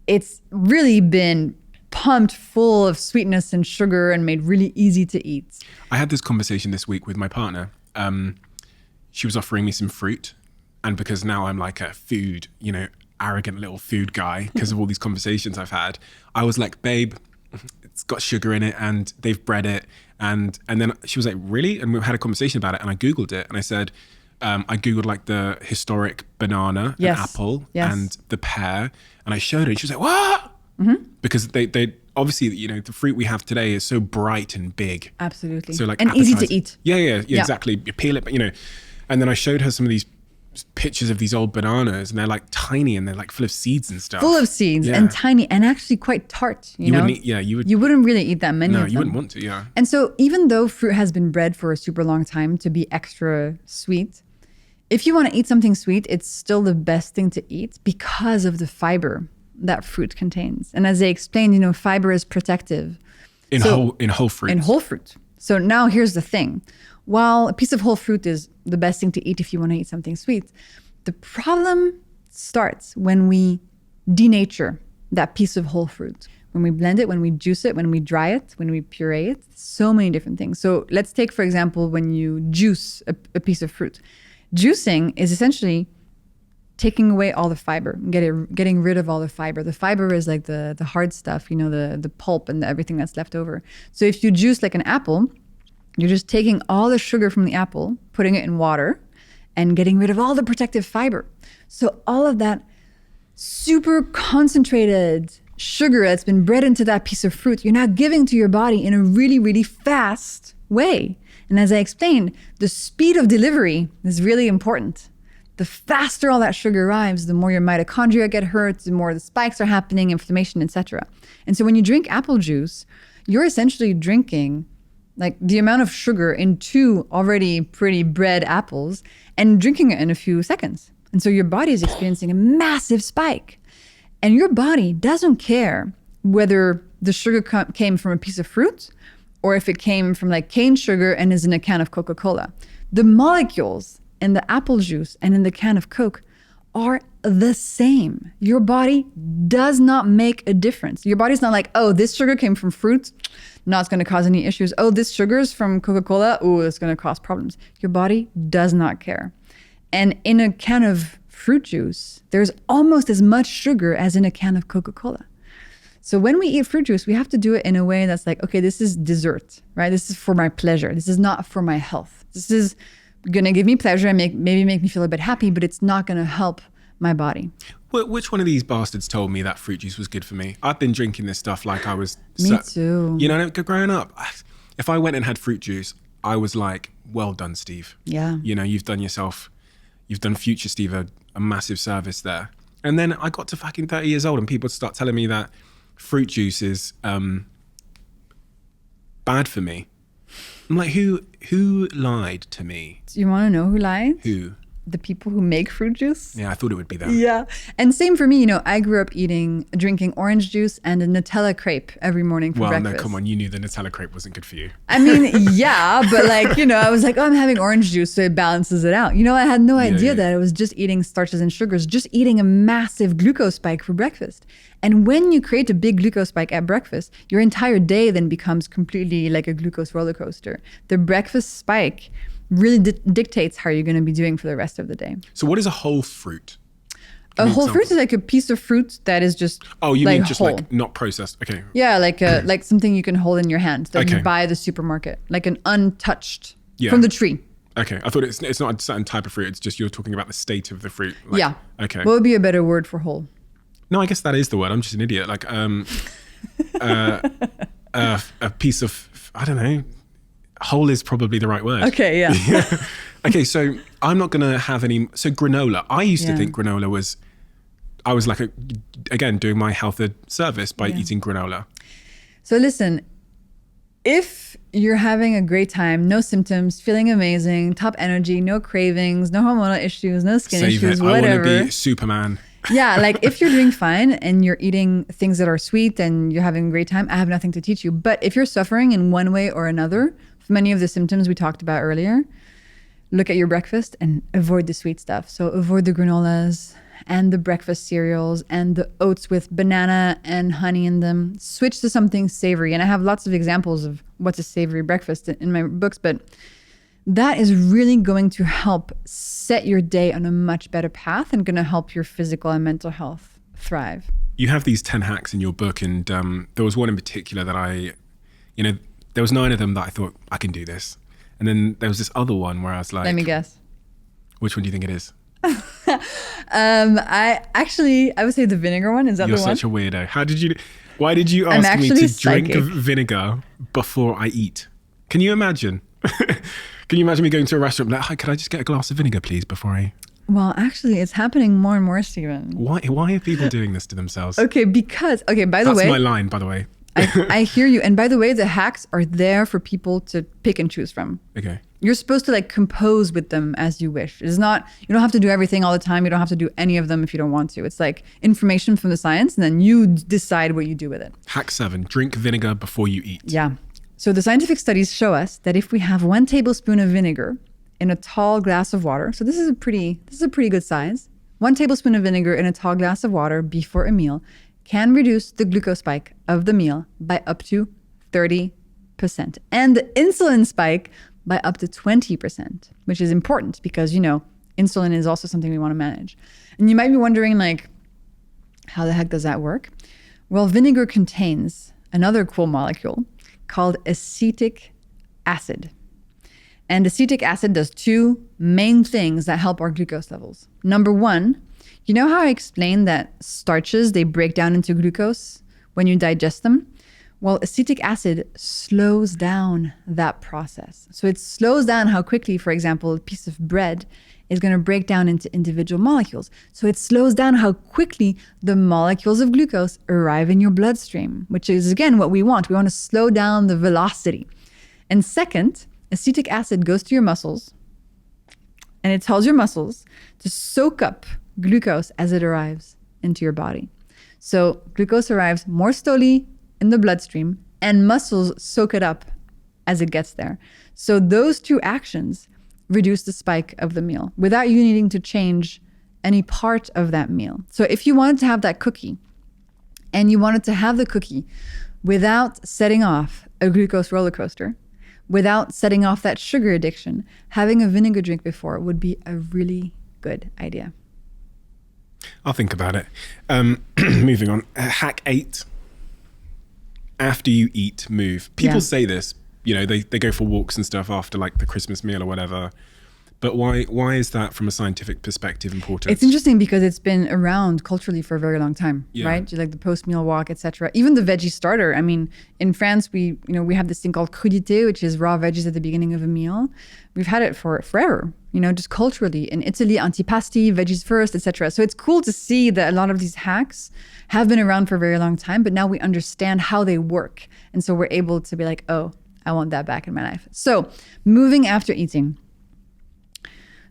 it's really been pumped full of sweetness and sugar and made really easy to eat. I had this conversation this week with my partner. She was offering me some fruit and because now I'm like a food, arrogant little food guy because of all these conversations I've had, I was like, babe, it's got sugar in it and they've bred it. And then she was like, really? And we had a conversation about it, and I Googled it, and I said, I Googled like the historic banana and apple and the pear, and I showed her, and she was like, what? Because they obviously, the fruit we have today is so bright and big. Absolutely. So like and easy to appetizing. eat. Yeah, exactly. You peel it, but and then I showed her some of these pictures of these old bananas, and they're like tiny and they're like full of seeds and stuff. Full of seeds and tiny and actually quite tart. You know? You wouldn't really eat that many of them. No, you wouldn't want to, yeah. And so even though fruit has been bred for a super long time to be extra sweet, if you want to eat something sweet, it's still the best thing to eat because of the fiber that fruit contains. And as I explained, fiber is protective. In whole fruit. In whole fruit. So now here's the thing. While a piece of whole fruit is the best thing to eat if you want to eat something sweet, the problem starts when we denature that piece of whole fruit. When we blend it, when we juice it, when we dry it, when we puree it, so many different things. So let's take, for example, when you juice a piece of fruit. Juicing is essentially taking away all the fiber, getting rid of all the fiber. The fiber is like the hard stuff, the pulp and everything that's left over. So if you juice like an apple, you're just taking all the sugar from the apple, putting it in water, and getting rid of all the protective fiber. So all of that super concentrated sugar that's been bred into that piece of fruit, you're now giving to your body in a really, really fast way. And as I explained, the speed of delivery is really important. The faster all that sugar arrives, the more your mitochondria get hurt, the more the spikes are happening, inflammation, etc. And so when you drink apple juice, you're essentially drinking like the amount of sugar in 2 already pretty bred apples and drinking it in a few seconds. And so your body is experiencing a massive spike. And your body doesn't care whether the sugar came from a piece of fruit or if it came from like cane sugar and is in a can of Coca-Cola. The molecules in the apple juice and in the can of Coke are the same. Your body does not make a difference. Your body's not like, oh, this sugar came from fruit, not going to cause any issues. Oh, this sugar is from Coca-Cola, oh, it's going to cause problems. Your body does not care. And in a can of fruit juice, there's almost as much sugar as in a can of Coca-Cola. So when we eat fruit juice, we have to do it in a way that's like, okay, this is dessert, right? This is for my pleasure. This is not for my health. This is going to give me pleasure and maybe make me feel a bit happy, but it's not going to help my body. Well, which one of these bastards told me that fruit juice was good for me? I've been drinking this stuff like I was... Me too. Growing up, if I went and had fruit juice, I was like, well done, Steve. Yeah. You've done future Steve a massive service there. And then I got to fucking 30 years old and people start telling me that fruit juice is bad for me. I'm like, who lied to me? Do you want to know who lied? Who? The people who make fruit juice. Yeah, I thought it would be them. Yeah. And same for me, I grew up drinking orange juice and a Nutella crepe every morning for breakfast. Well, no, come on. You knew the Nutella crepe wasn't good for you. I mean, yeah, but I was like, oh, I'm having orange juice, so it balances it out. I had no idea that I was just eating starches and sugars, just eating a massive glucose spike for breakfast. And when you create a big glucose spike at breakfast, your entire day then becomes completely like a glucose roller coaster. The breakfast spike really dictates how you're going to be doing for the rest of the day. So what is a whole fruit? A whole fruit is like a piece of fruit that is just you like mean just whole. like not processed? Okay. Yeah, like something you can hold in your hand that you buy at the supermarket, like an untouched from the tree. Okay, I thought it's not a certain type of fruit. It's just you're talking about the state of the fruit. Yeah. Okay. What would be a better word for whole? No, I guess that is the word. I'm just an idiot. Like a piece of, I don't know. Whole is probably the right word. Okay, yeah. Okay, so I'm not going to have any... So granola. I used to think granola was... I was like, again, doing my health a service by eating granola. So listen, if you're having a great time, no symptoms, feeling amazing, top energy, no cravings, no hormonal issues, no skin issues, whatever. I want to be Superman. Yeah, like if you're doing fine and you're eating things that are sweet and you're having a great time, I have nothing to teach you. But if you're suffering in one way or another, many of the symptoms we talked about earlier, look at your breakfast and avoid the sweet stuff. So avoid the granolas and the breakfast cereals and the oats with banana and honey in them. Switch to something savory. And I have lots of examples of what's a savory breakfast in my books, but that is really going to help set your day on a much better path and going to help your physical and mental health thrive. You have these 10 hacks in your book, and there was one in particular that there was 9 of them that I thought, I can do this. And then there was this other one where I was like... Let me guess. Which one do you think it is? I would say the vinegar one. Is that You're the one? You're such a weirdo. Why did you ask me to drink vinegar before I eat? Can you imagine? Can you imagine me going to a restaurant like, hi, could I just get a glass of vinegar, please, before I... Well, actually, it's happening more and more, Stephen. Why are people doing this to themselves? By the way... That's my line, by the way. I hear you. And by the way, the hacks are there for people to pick and choose from. Okay. You're supposed to compose with them as you wish. It's not, you don't have to do everything all the time. You don't have to do any of them if you don't want to. It's like information from the science, and then you decide what you do with it. Hack 7, drink vinegar before you eat. Yeah. So the scientific studies show us that if we have 1 tablespoon of vinegar in a tall glass of water, so this is a pretty good size, 1 tablespoon of vinegar in a tall glass of water before a meal can reduce the glucose spike of the meal by up to 30%, and the insulin spike by up to 20%, which is important because, insulin is also something we want to manage. And you might be wondering, how the heck does that work? Well, vinegar contains another cool molecule called acetic acid. And acetic acid does 2 main things that help our glucose levels. Number 1, you know how I explained that starches, they break down into glucose when you digest them? Well, acetic acid slows down that process. So it slows down how quickly, for example, a piece of bread is going to break down into individual molecules. So it slows down how quickly the molecules of glucose arrive in your bloodstream, which is, again, what we want. We want to slow down the velocity. And second, acetic acid goes to your muscles, and it tells your muscles to soak up glucose as it arrives into your body. So glucose arrives more slowly in the bloodstream, and muscles soak it up as it gets there. So those 2 actions reduce the spike of the meal without you needing to change any part of that meal. So if you wanted to have that cookie, and you wanted to have the cookie without setting off a glucose roller coaster, without setting off that sugar addiction, having a vinegar drink before would be a really good idea. I'll think about it. Moving on. Hack 8. After you eat, move. People say this, they go for walks and stuff after the Christmas meal or whatever. But why is that from a scientific perspective important? It's interesting because it's been around culturally for a very long time, right? Like the post-meal walk, etc. Even the veggie starter. I mean, in France, we have this thing called crudité, which is raw veggies at the beginning of a meal. We've had it for forever, just culturally. In Italy, antipasti, veggies first, etc. So it's cool to see that a lot of these hacks have been around for a very long time, but now we understand how they work. And so we're able to be like, oh, I want that back in my life. So moving after eating.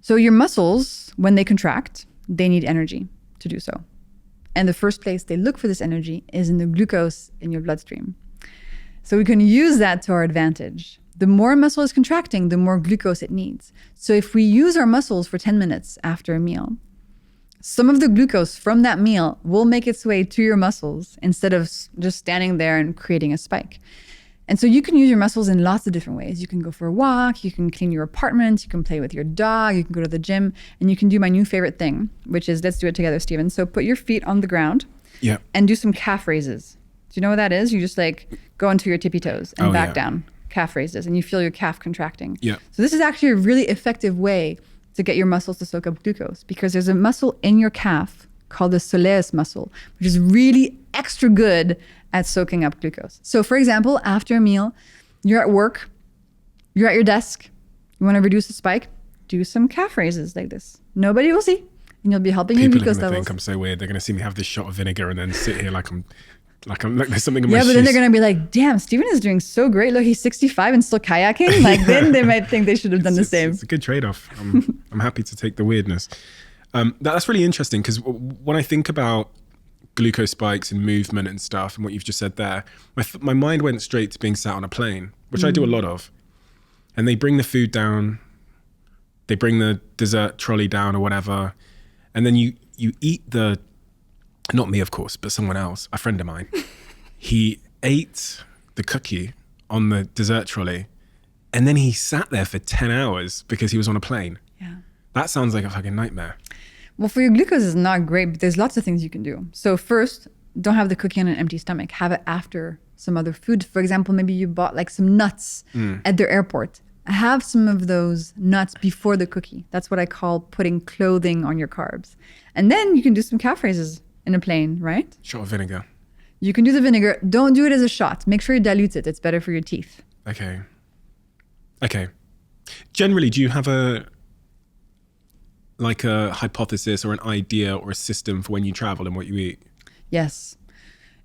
So your muscles, when they contract, they need energy to do so. And the first place they look for this energy is in the glucose in your bloodstream. So we can use that to our advantage. The more a muscle is contracting, the more glucose it needs. So if we use our muscles for 10 minutes after a meal, some of the glucose from that meal will make its way to your muscles instead of just standing there and creating a spike. And so you can use your muscles in lots of different ways. You can go for a walk, you can clean your apartment, you can play with your dog, you can go to the gym, and you can do my new favorite thing, which is, let's do it together, Stephen. So put your feet on the ground and do some calf raises. Do you know what that is? You just go onto your tippy toes and back down, calf raises, and you feel your calf contracting. Yeah. So this is actually a really effective way to get your muscles to soak up glucose, because there's a muscle in your calf called the soleus muscle, which is really extra good at soaking up glucose. So for example, after a meal, you're at work, you're at your desk, you want to reduce the spike, do some calf raises like this. Nobody will see, and you'll be helping your glucose levels. People are going to think I'm so weird. They're going to see me have this shot of vinegar and then sit here like there's something in my shoes. Yeah, but then they're going to be like, damn, Stephen is doing so great. Look, he's 65 and still kayaking. Then they might think they should have done the same. It's a good trade-off. I'm happy to take the weirdness. That's really interesting, because when I think about glucose spikes and movement and stuff and what you've just said there, my mind went straight to being sat on a plane, which I do a lot of. And they bring the food down, they bring the dessert trolley down or whatever. And then you eat not me, of course, but someone else, a friend of mine. He ate the cookie on the dessert trolley And then he sat there for 10 hours because he was on a plane. Yeah. That sounds like a fucking nightmare. Well, for your glucose, it's not great, but there's lots of things you can do. So first, don't have the cookie on an empty stomach. Have it after some other food. For example, maybe you bought like some nuts at the airport. Have some of those nuts before the cookie. That's what I call putting clothing on your carbs. And then you can do some calf raises in a plane, right? Shot of vinegar. You can do the vinegar. Don't do it as a shot. Make sure you dilute it. It's better for your teeth. Okay. Generally, do you have a hypothesis or an idea or a system for when you travel and what you eat? Yes.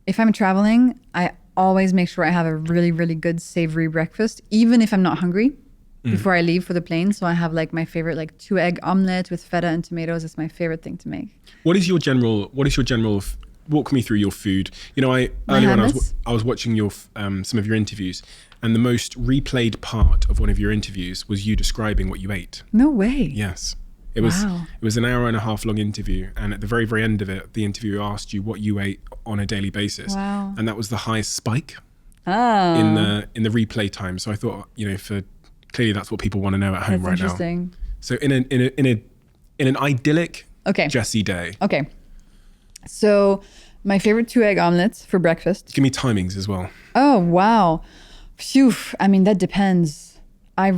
If I'm traveling, I always make sure I have a really, really good savory breakfast, even if I'm not hungry, before I leave for the plane. So I have like my favorite, like 2-egg omelet with feta and tomatoes. It's my favorite thing to make. What is your general, walk me through your food. You know, earlier on I was watching your some of your interviews, and the most replayed part of one of your interviews was you describing what you ate. No way. Yes. It was an hour and a half long interview, and at the very, very end of it, the interviewer asked you what you ate on a daily basis. Wow. And that was the highest spike Oh. in the replay time. So I thought, you know, clearly that's what people want to know at home That's right interesting. now. So in an idyllic Jessie day. Okay. So my favorite 2-egg omelets for breakfast. Give me timings as well. Oh, wow. Phew. I mean, that depends. My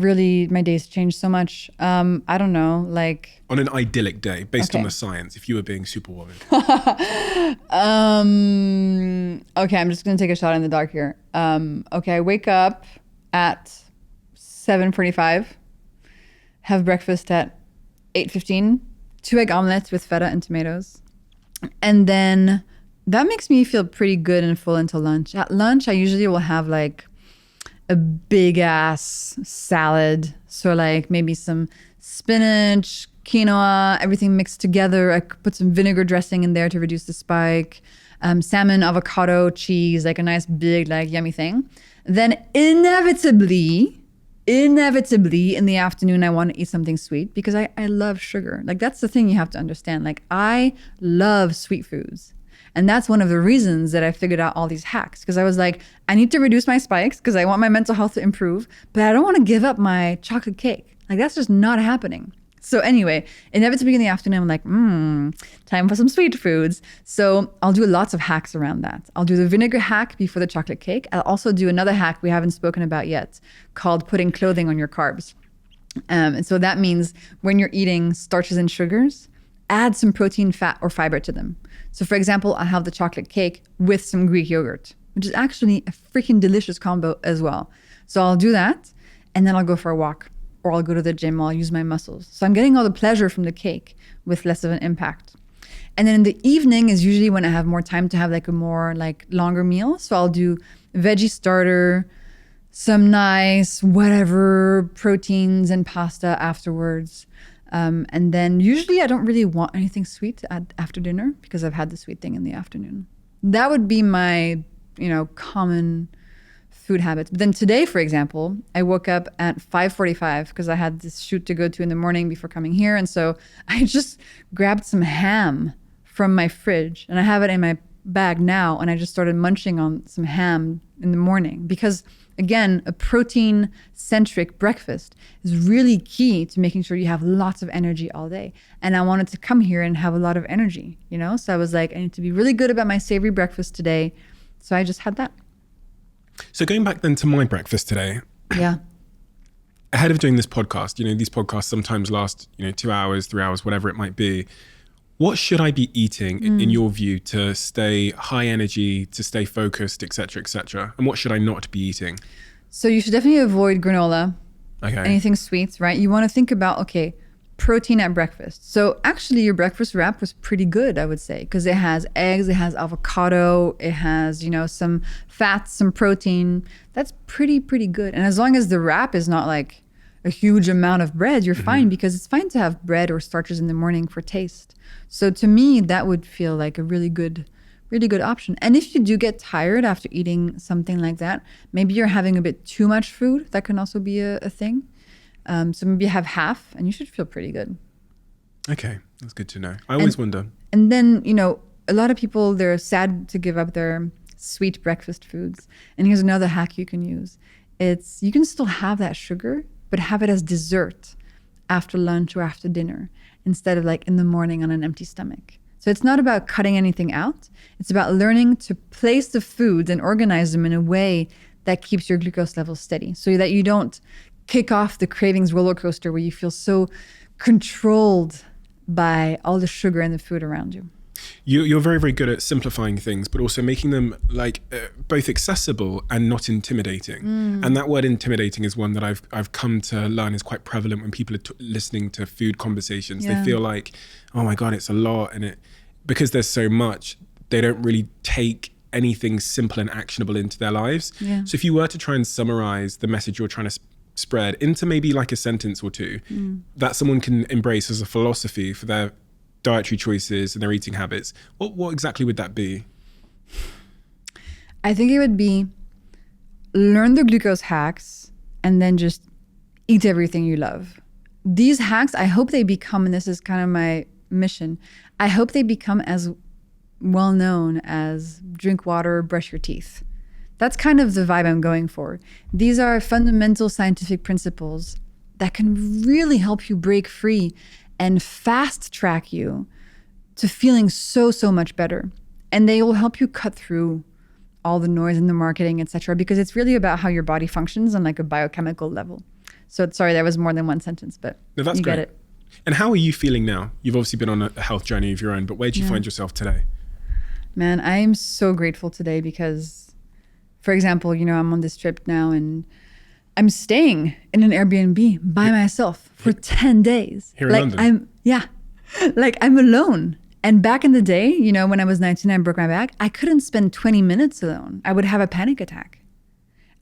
days change so much. I don't know, like. On an idyllic day, based on the science, if you were being Superwoman. Okay, I'm just going to take a shot in the dark here. Okay, I wake up at 7:45, have breakfast at 8:15, 2-egg omelets with feta and tomatoes. And then that makes me feel pretty good and full until lunch. At lunch, I usually will have like a big ass salad. So like maybe some spinach, quinoa, everything mixed together. I could put some vinegar dressing in there to reduce the spike. Salmon, avocado, cheese, like a nice big, like yummy thing. Then inevitably in the afternoon, I want to eat something sweet because I love sugar. Like that's the thing you have to understand. Like I love sweet foods. And that's one of the reasons that I figured out all these hacks, because I was like, I need to reduce my spikes because I want my mental health to improve, but I don't want to give up my chocolate cake. Like that's just not happening. So anyway, inevitably in the afternoon, I'm like, time for some sweet foods. So I'll do lots of hacks around that. I'll do the vinegar hack before the chocolate cake. I'll also do another hack we haven't spoken about yet called putting clothing on your carbs. And so that means when you're eating starches and sugars, add some protein, fat, or fiber to them. So for example, I have the chocolate cake with some Greek yogurt, which is actually a freaking delicious combo as well. So I'll do that, and then I'll go for a walk, or I'll go to the gym, or I'll use my muscles. So I'm getting all the pleasure from the cake with less of an impact. And then in the evening is usually when I have more time to have like a more like longer meal. So I'll do veggie starter, some nice whatever proteins and pasta afterwards. And then usually I don't really want anything sweet after dinner because I've had the sweet thing in the afternoon. That would be my, common food habits. But then today, for example, I woke up at 5:45 because I had this shoot to go to in the morning before coming here. And so I just grabbed some ham from my fridge and I have it in my bag now. And I just started munching on some ham in the morning because, again, a protein-centric breakfast is really key to making sure you have lots of energy all day. And I wanted to come here and have a lot of energy, So I was like, I need to be really good about my savory breakfast today. So I just had that. So going back then to my breakfast today. Yeah. Ahead of doing this podcast, these podcasts sometimes last, 2 hours, 3 hours, whatever it might be. What should I be eating in your view to stay high energy, to stay focused, et cetera, and what should I not be eating? So you should definitely avoid granola, okay, anything sweet, right? You want to think about, protein at breakfast. So actually your breakfast wrap was pretty good, I would say, because it has eggs, it has avocado, it has, some fats, some protein. That's pretty good. And as long as the wrap is not like a huge amount of bread, you're fine, because it's fine to have bread or starches in the morning for taste. So to me, that would feel like a really good option. And if you do get tired after eating something like that, maybe you're having a bit too much food. That can also be a thing. So maybe have half and you should feel pretty good. Okay, that's good to know. I always wonder. And then, a lot of people, they're sad to give up their sweet breakfast foods. And here's another hack you can use. you can still have that sugar, but have it as dessert after lunch or after dinner instead of like in the morning on an empty stomach. So it's not about cutting anything out. It's about learning to place the foods and organize them in a way that keeps your glucose levels steady so that you don't kick off the cravings roller coaster where you feel so controlled by all the sugar and the food around you. You're very, very good at simplifying things, but also making them like both accessible and not intimidating. And that word intimidating is one that I've come to learn is quite prevalent when people are listening to food conversations. Yeah. They feel like, oh my God, it's a lot. And because there's so much, they don't really take anything simple and actionable into their lives. Yeah. So if you were to try and summarize the message you're trying to spread into maybe like a sentence or two that someone can embrace as a philosophy for their dietary choices and their eating habits, what exactly would that be? I think it would be learn the glucose hacks and then just eat everything you love. These hacks, I hope they become, and this is kind of my mission, I hope they become as well known as drink water, brush your teeth. That's kind of the vibe I'm going for. These are fundamental scientific principles that can really help you break free and fast track you to feeling so much better. And they will help you cut through all the noise in the marketing, etc., because it's really about how your body functions on like a biochemical level. So sorry, that was more than one sentence, but no, that's you great. get it. And how are you feeling now? You've obviously been on a health journey of your own, but where do you find yourself today? Man, I am so grateful today because, for example, I'm on this trip now and I'm staying in an Airbnb by myself for 10 days. Here in London? I'm alone. And back in the day, when I was 19, I broke my back. I couldn't spend 20 minutes alone. I would have a panic attack.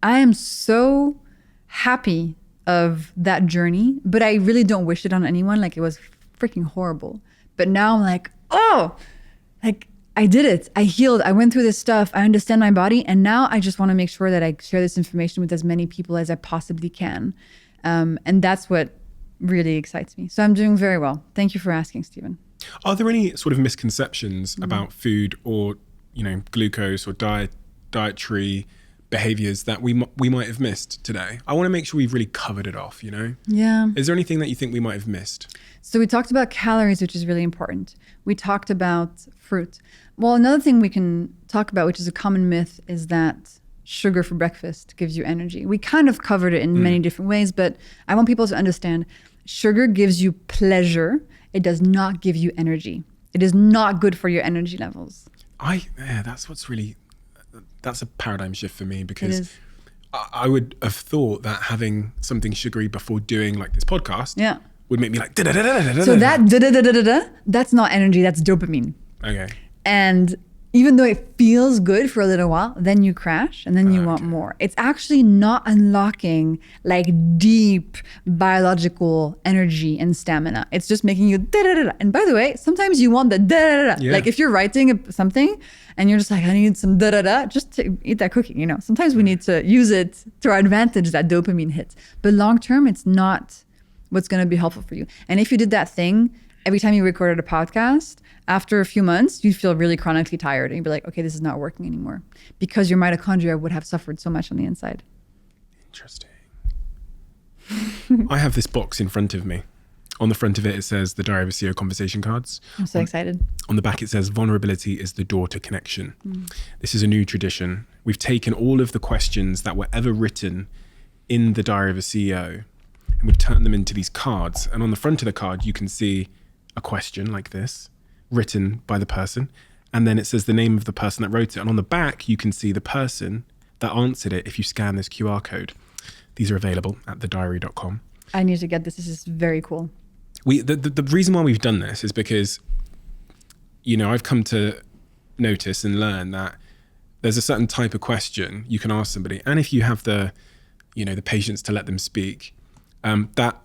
I am so happy of that journey, but I really don't wish it on anyone. Like, it was freaking horrible. But now I'm like, I did it. I healed. I went through this stuff. I understand my body. And now I just want to make sure that I share this information with as many people as I possibly can. And that's what really excites me. So I'm doing very well. Thank you for asking, Stephen. Are there any sort of misconceptions about food or, glucose or dietary behaviors that we might have missed today? I want to make sure we've really covered it off, Yeah. Is there anything that you think we might have missed? So we talked about calories, which is really important. We talked about fruit. Well, another thing we can talk about, which is a common myth, is that sugar for breakfast gives you energy. We kind of covered it in many different ways, but I want people to understand sugar gives you pleasure. It does not give you energy. It is not good for your energy levels. That's a paradigm shift for me, because I would have thought that having something sugary before doing like this podcast would make me like da-da-da-da-da-da-da. So that da-da-da-da-da-da, that's not energy, that's dopamine. Okay. And even though it feels good for a little while, then you crash and then you want more. It's actually not unlocking like deep biological energy and stamina. It's just making you da-da-da-da. And by the way, sometimes you want the da-da-da-da. Yeah. Like if you're writing something and you're just like, I need some da-da-da, just to eat that cookie, Sometimes we need to use it to our advantage, that dopamine hit. But long term, it's not what's going to be helpful for you. And if you did that thing every time you recorded a podcast, after a few months, you'd feel really chronically tired and you'd be like, okay, this is not working anymore, because your mitochondria would have suffered so much on the inside. Interesting. I have this box in front of me. On the front of it, it says the Diary of a CEO conversation cards. I'm so excited. On the back, it says vulnerability is the door to connection. This is a new tradition. We've taken all of the questions that were ever written in the Diary of a CEO and we've turned them into these cards. And on the front of the card, you can see a question like this, written by the person, and then it says the name of the person that wrote it, and on the back you can see the person that answered it if you scan this QR code. These are available at thediary.com. I need to get this. This is very cool. The reason why we've done this is because I've come to notice and learn that there's a certain type of question you can ask somebody, and if you have the patience to let them speak, that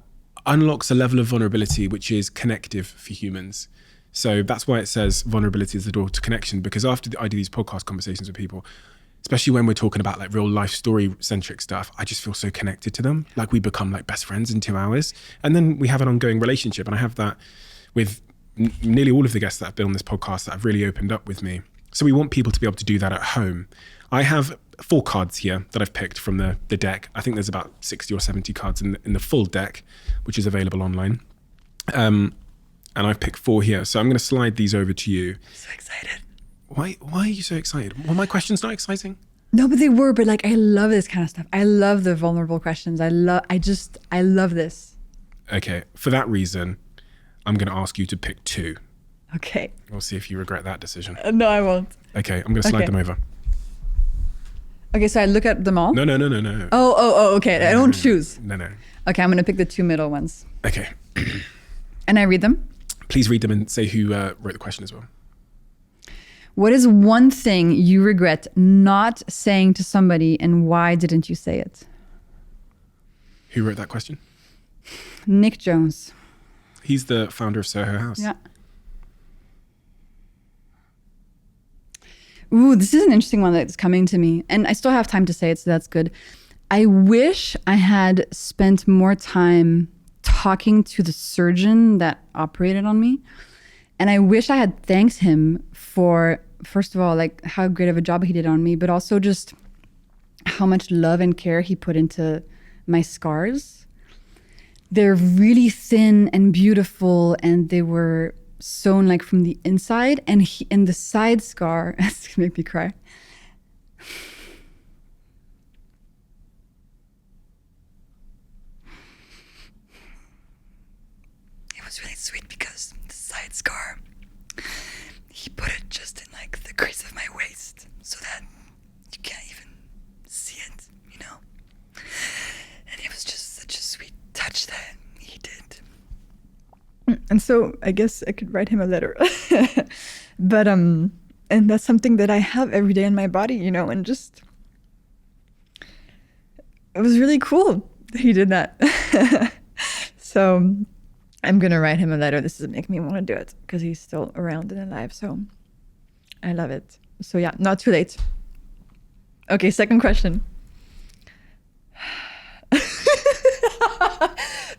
unlocks a level of vulnerability which is connective for humans. So that's why it says vulnerability is the door to connection, because after I do these podcast conversations with people, especially when we're talking about like real life story centric stuff, I just feel so connected to them. Like we become like best friends in 2 hours, and then we have an ongoing relationship. And I have that with nearly all of the guests that have been on this podcast that have really opened up with me. So we want people to be able to do that at home. I have 4 cards here that I've picked from the deck. I think there's about 60 or 70 cards in the full deck, which is available online. And I've picked 4 here. So I'm going to slide these over to you. I'm so excited. Why are you so excited? Were my questions not exciting? No, but they were. But like, I love this kind of stuff. I love the vulnerable questions. I love this. Okay. For that reason, I'm going to ask you to pick 2. Okay. We'll see if you regret that decision. No, I won't. Okay. I'm going to slide them over. Okay, so I look at them all? No. Oh, okay. I don't choose. No. Okay, I'm going to pick the 2 middle ones. Okay. And I read them? Please read them and say who wrote the question as well. What is one thing you regret not saying to somebody, and why didn't you say it? Who wrote that question? Nick Jones. He's the founder of Soho House. Yeah. Ooh, this is an interesting one that's coming to me. And I still have time to say it, so that's good. I wish I had spent more time talking to the surgeon that operated on me. And I wish I had thanked him for, first of all, like how great of a job he did on me, but also just how much love and care he put into my scars. They're really thin and beautiful, and they were sewn like from the inside, and the side scar, it's gonna make me cry. It was really sweet because the side scar, he put it just in like the crease of my waist so that you can't even see it, you know? And it was just such a sweet touch that he did. And so I guess I could write him a letter. But and that's something that I have every day in my body, you know, and just it was really cool that he did that. So I'm gonna write him a letter. This is making me want to do it because he's still around and alive. So I love it. So yeah, not too late. Okay, second question.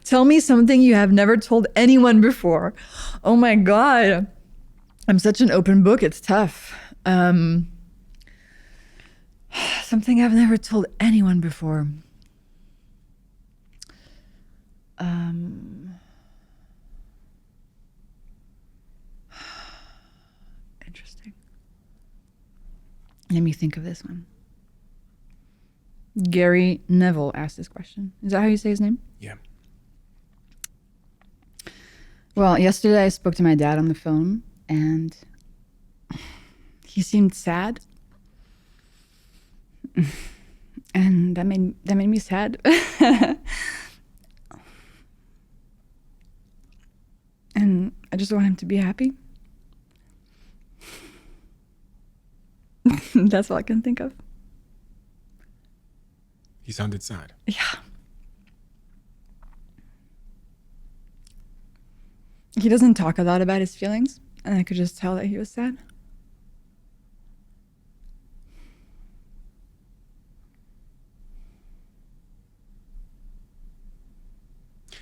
Tell me something you have never told anyone before. Oh my God. I'm such an open book. It's tough. Something I've never told anyone before. Interesting. Let me think of this one. Gary Neville asked this question. Is that how you say his name? Yeah. Well, yesterday I spoke to my dad on the phone, and he seemed sad. And that made me sad. And I just want him to be happy. That's all I can think of. He sounded sad. Yeah. He doesn't talk a lot about his feelings, and I could just tell that he was sad.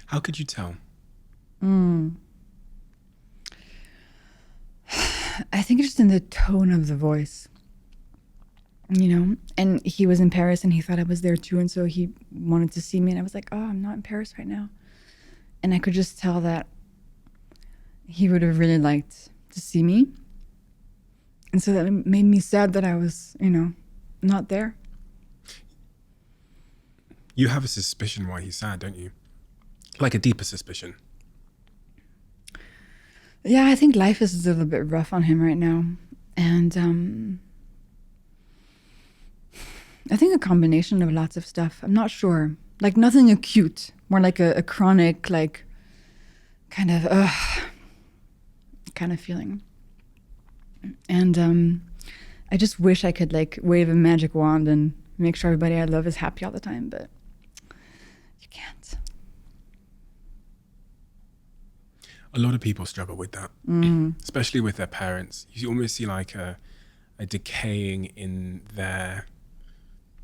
How could you tell? I think it's just in the tone of the voice, you know? And he was in Paris and he thought I was there too. And so he wanted to see me. And I was like, oh, I'm not in Paris right now. And I could just tell that he would have really liked to see me. And so that made me sad that I was, you know, not there. You have a suspicion why he's sad, don't you? Like a deeper suspicion. Yeah, I think life is a little bit rough on him right now. And I think a combination of lots of stuff. I'm not sure. Like nothing acute, more like a chronic, like kind of feeling. And I just wish I could like wave a magic wand and make sure everybody I love is happy all the time, but you can't. A lot of people struggle with that, especially with their parents. You almost see like a decaying in their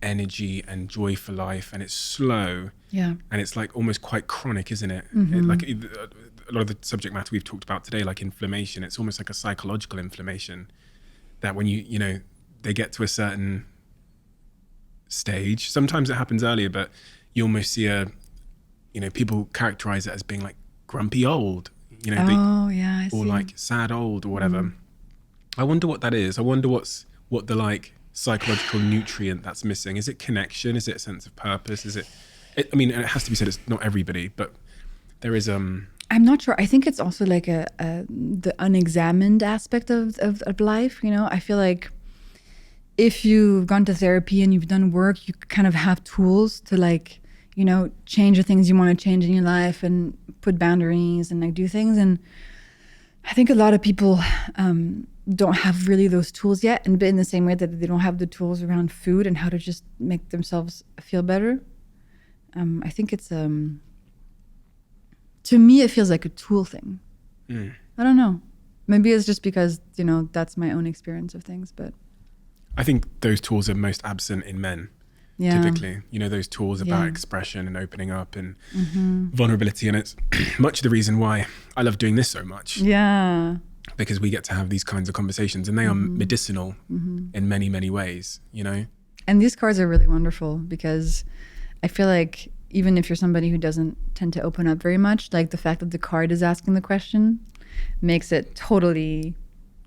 energy and joy for life, and it's slow. Yeah. And it's like almost quite chronic, isn't it? Mm-hmm. Like a lot of the subject matter we've talked about today, like inflammation, it's almost like a psychological inflammation that when you know, they get to a certain stage. Sometimes it happens earlier, but you almost see people characterize it as being like grumpy old, I see. or like sad old or whatever. I wonder what that is. I wonder what the like psychological nutrient that's missing. Is it connection? Is it a sense of purpose? Is it I mean, and it has to be said, it's not everybody, but there is I'm not sure. I think it's also like the unexamined aspect of life. I feel like if you've gone to therapy and you've done work, you kind of have tools to like, change the things you want to change in your life and put boundaries and like do things. And I think a lot of people don't have really those tools yet. And in the same way that they don't have the tools around food and how to just make themselves feel better. I think it's, to me, it feels like a tool thing. I don't know. Maybe it's just because, that's my own experience of things, but. I think those tools are most absent in men, typically. Those tools about expression and opening up and vulnerability. And it's much of the reason why I love doing this so much. Yeah. Because we get to have these kinds of conversations and they are medicinal in many, many ways, And these cards are really wonderful because I feel like even if you're somebody who doesn't tend to open up very much, like the fact that the card is asking the question makes it totally...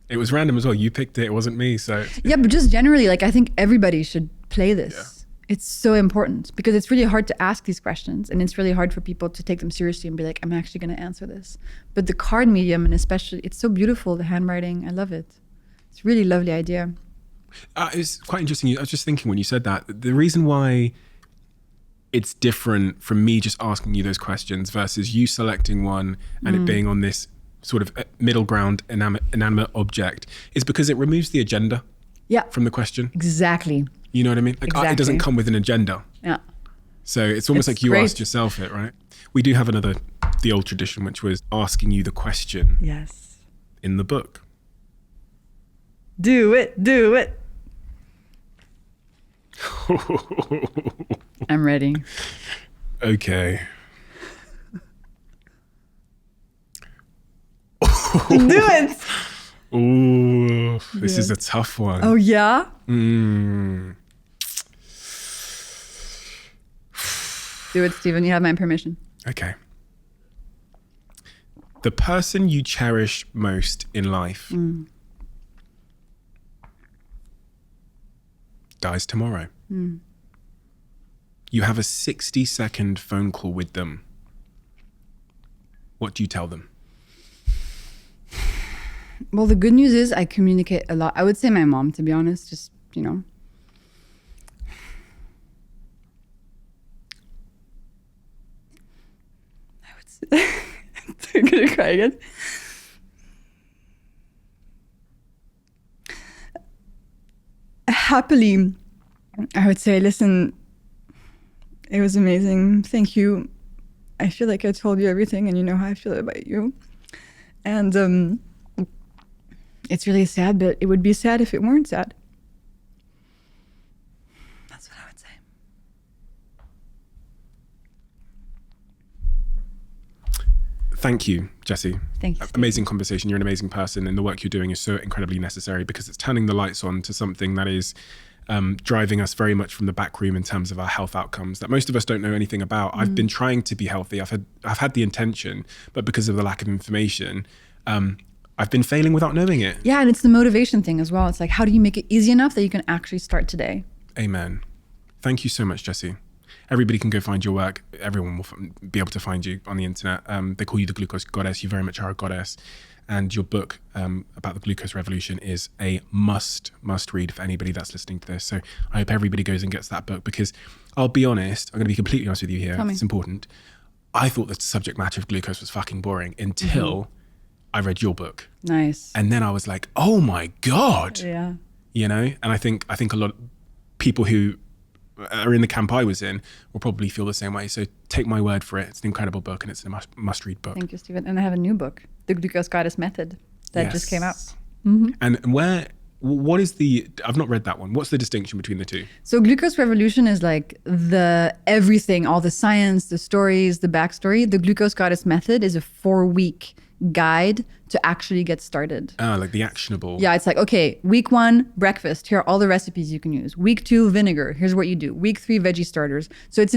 It was random as well. You picked it. It wasn't me. So yeah, but just generally, like I think everybody should play this. Yeah. It's so important because it's really hard to ask these questions and it's really hard for people to take them seriously and be like, I'm actually going to answer this. But the card medium, and especially, it's so beautiful, the handwriting. I love it. It's a really lovely idea. It's quite interesting. I was just thinking when you said that, the reason why it's different from me just asking you those questions versus you selecting one and it being on this sort of middle ground inanimate object is because it removes the agenda from the question. Exactly. You know what I mean? Like exactly. It doesn't come with an agenda. Yeah. So it's almost like you asked yourself it, right? We do have the old tradition, which was asking you the question in the book. Do it. I'm ready. Okay. Do it. Ooh, this is a tough one. Oh, yeah? Mm. Do it, Stephen. You have my permission. Okay. The person you cherish most in life dies tomorrow. You have a 60-second phone call with them. What do you tell them? Well, the good news is I communicate a lot. I would say my mom, to be honest, just, I would say, I'm going to cry again. Happily, I would say, listen, it was amazing. Thank you. I feel like I told you everything and you know how I feel about you. And it's really sad, but it would be sad if it weren't sad. That's what I would say. Thank you, Jessie. Thank you. Amazing conversation. You're an amazing person and the work you're doing is so incredibly necessary because it's turning the lights on to something that is driving us very much from the back room in terms of our health outcomes that most of us don't know anything about. I've been trying to be healthy. I've had the intention, but because of the lack of information, I've been failing without knowing it. Yeah, and it's the motivation thing as well. It's like, how do you make it easy enough that you can actually start today? Amen. Thank you so much, Jessie. Everybody can go find your work. Everyone will be able to find you on the internet. They call you the glucose goddess. You very much are a goddess. And your book about the glucose revolution is a must read for anybody that's listening to this. So I hope everybody goes and gets that book because I'll be honest, I'm going to be completely honest with you here. It's important. I thought the subject matter of glucose was fucking boring until I read your book. Nice. And then I was like, oh my God. Yeah. And I think a lot of people who are in the camp I was in will probably feel the same way. So take my word for it. It's an incredible book and it's a must-read book. Thank you, Stephen. And I have a new book, The Glucose Goddess Method, that just came out. And what is I've not read that one. What's the distinction between the two? So Glucose Revolution is like the everything, all the science, the stories, the backstory. The Glucose Goddess Method is a 4-week guide to actually get started. Like the actionable. Yeah, it's like, okay, week 1, breakfast. Here are all the recipes you can use. Week 2, vinegar. Here's what you do. Week 3, veggie starters. So it's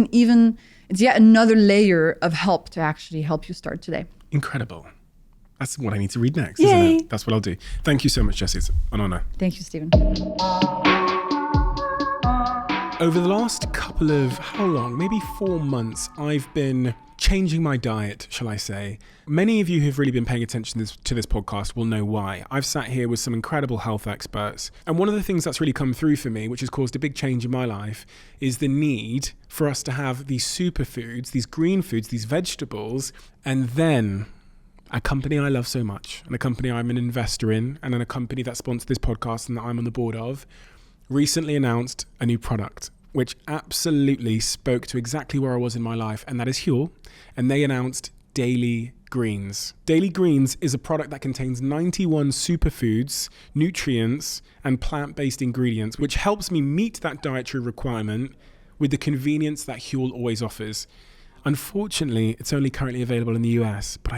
yet another layer of help to actually help you start today. Incredible. That's what I need to read next, isn't it? That's what I'll do. Thank you so much, Jessie. It's an honor. Thank you, Stephen. Over the last couple of, how long? Maybe 4 months, I've been changing my diet, shall I say. Many of you who've really been paying attention to this podcast will know why. I've sat here with some incredible health experts. And one of the things that's really come through for me, which has caused a big change in my life, is the need for us to have these superfoods, these green foods, these vegetables, and then a company I love so much, and a company I'm an investor in, and a company that sponsored this podcast and that I'm on the board of, recently announced a new product, which absolutely spoke to exactly where I was in my life, and that is Huel, and they announced Daily Greens. Daily Greens is a product that contains 91 superfoods, nutrients, and plant-based ingredients, which helps me meet that dietary requirement with the convenience that Huel always offers. Unfortunately, it's only currently available in the US, but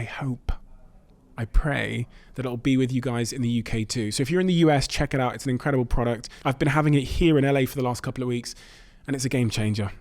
I pray that it'll be with you guys in the UK too. So if you're in the US, check it out. It's an incredible product. I've been having it here in LA for the last couple of weeks, and it's a game changer.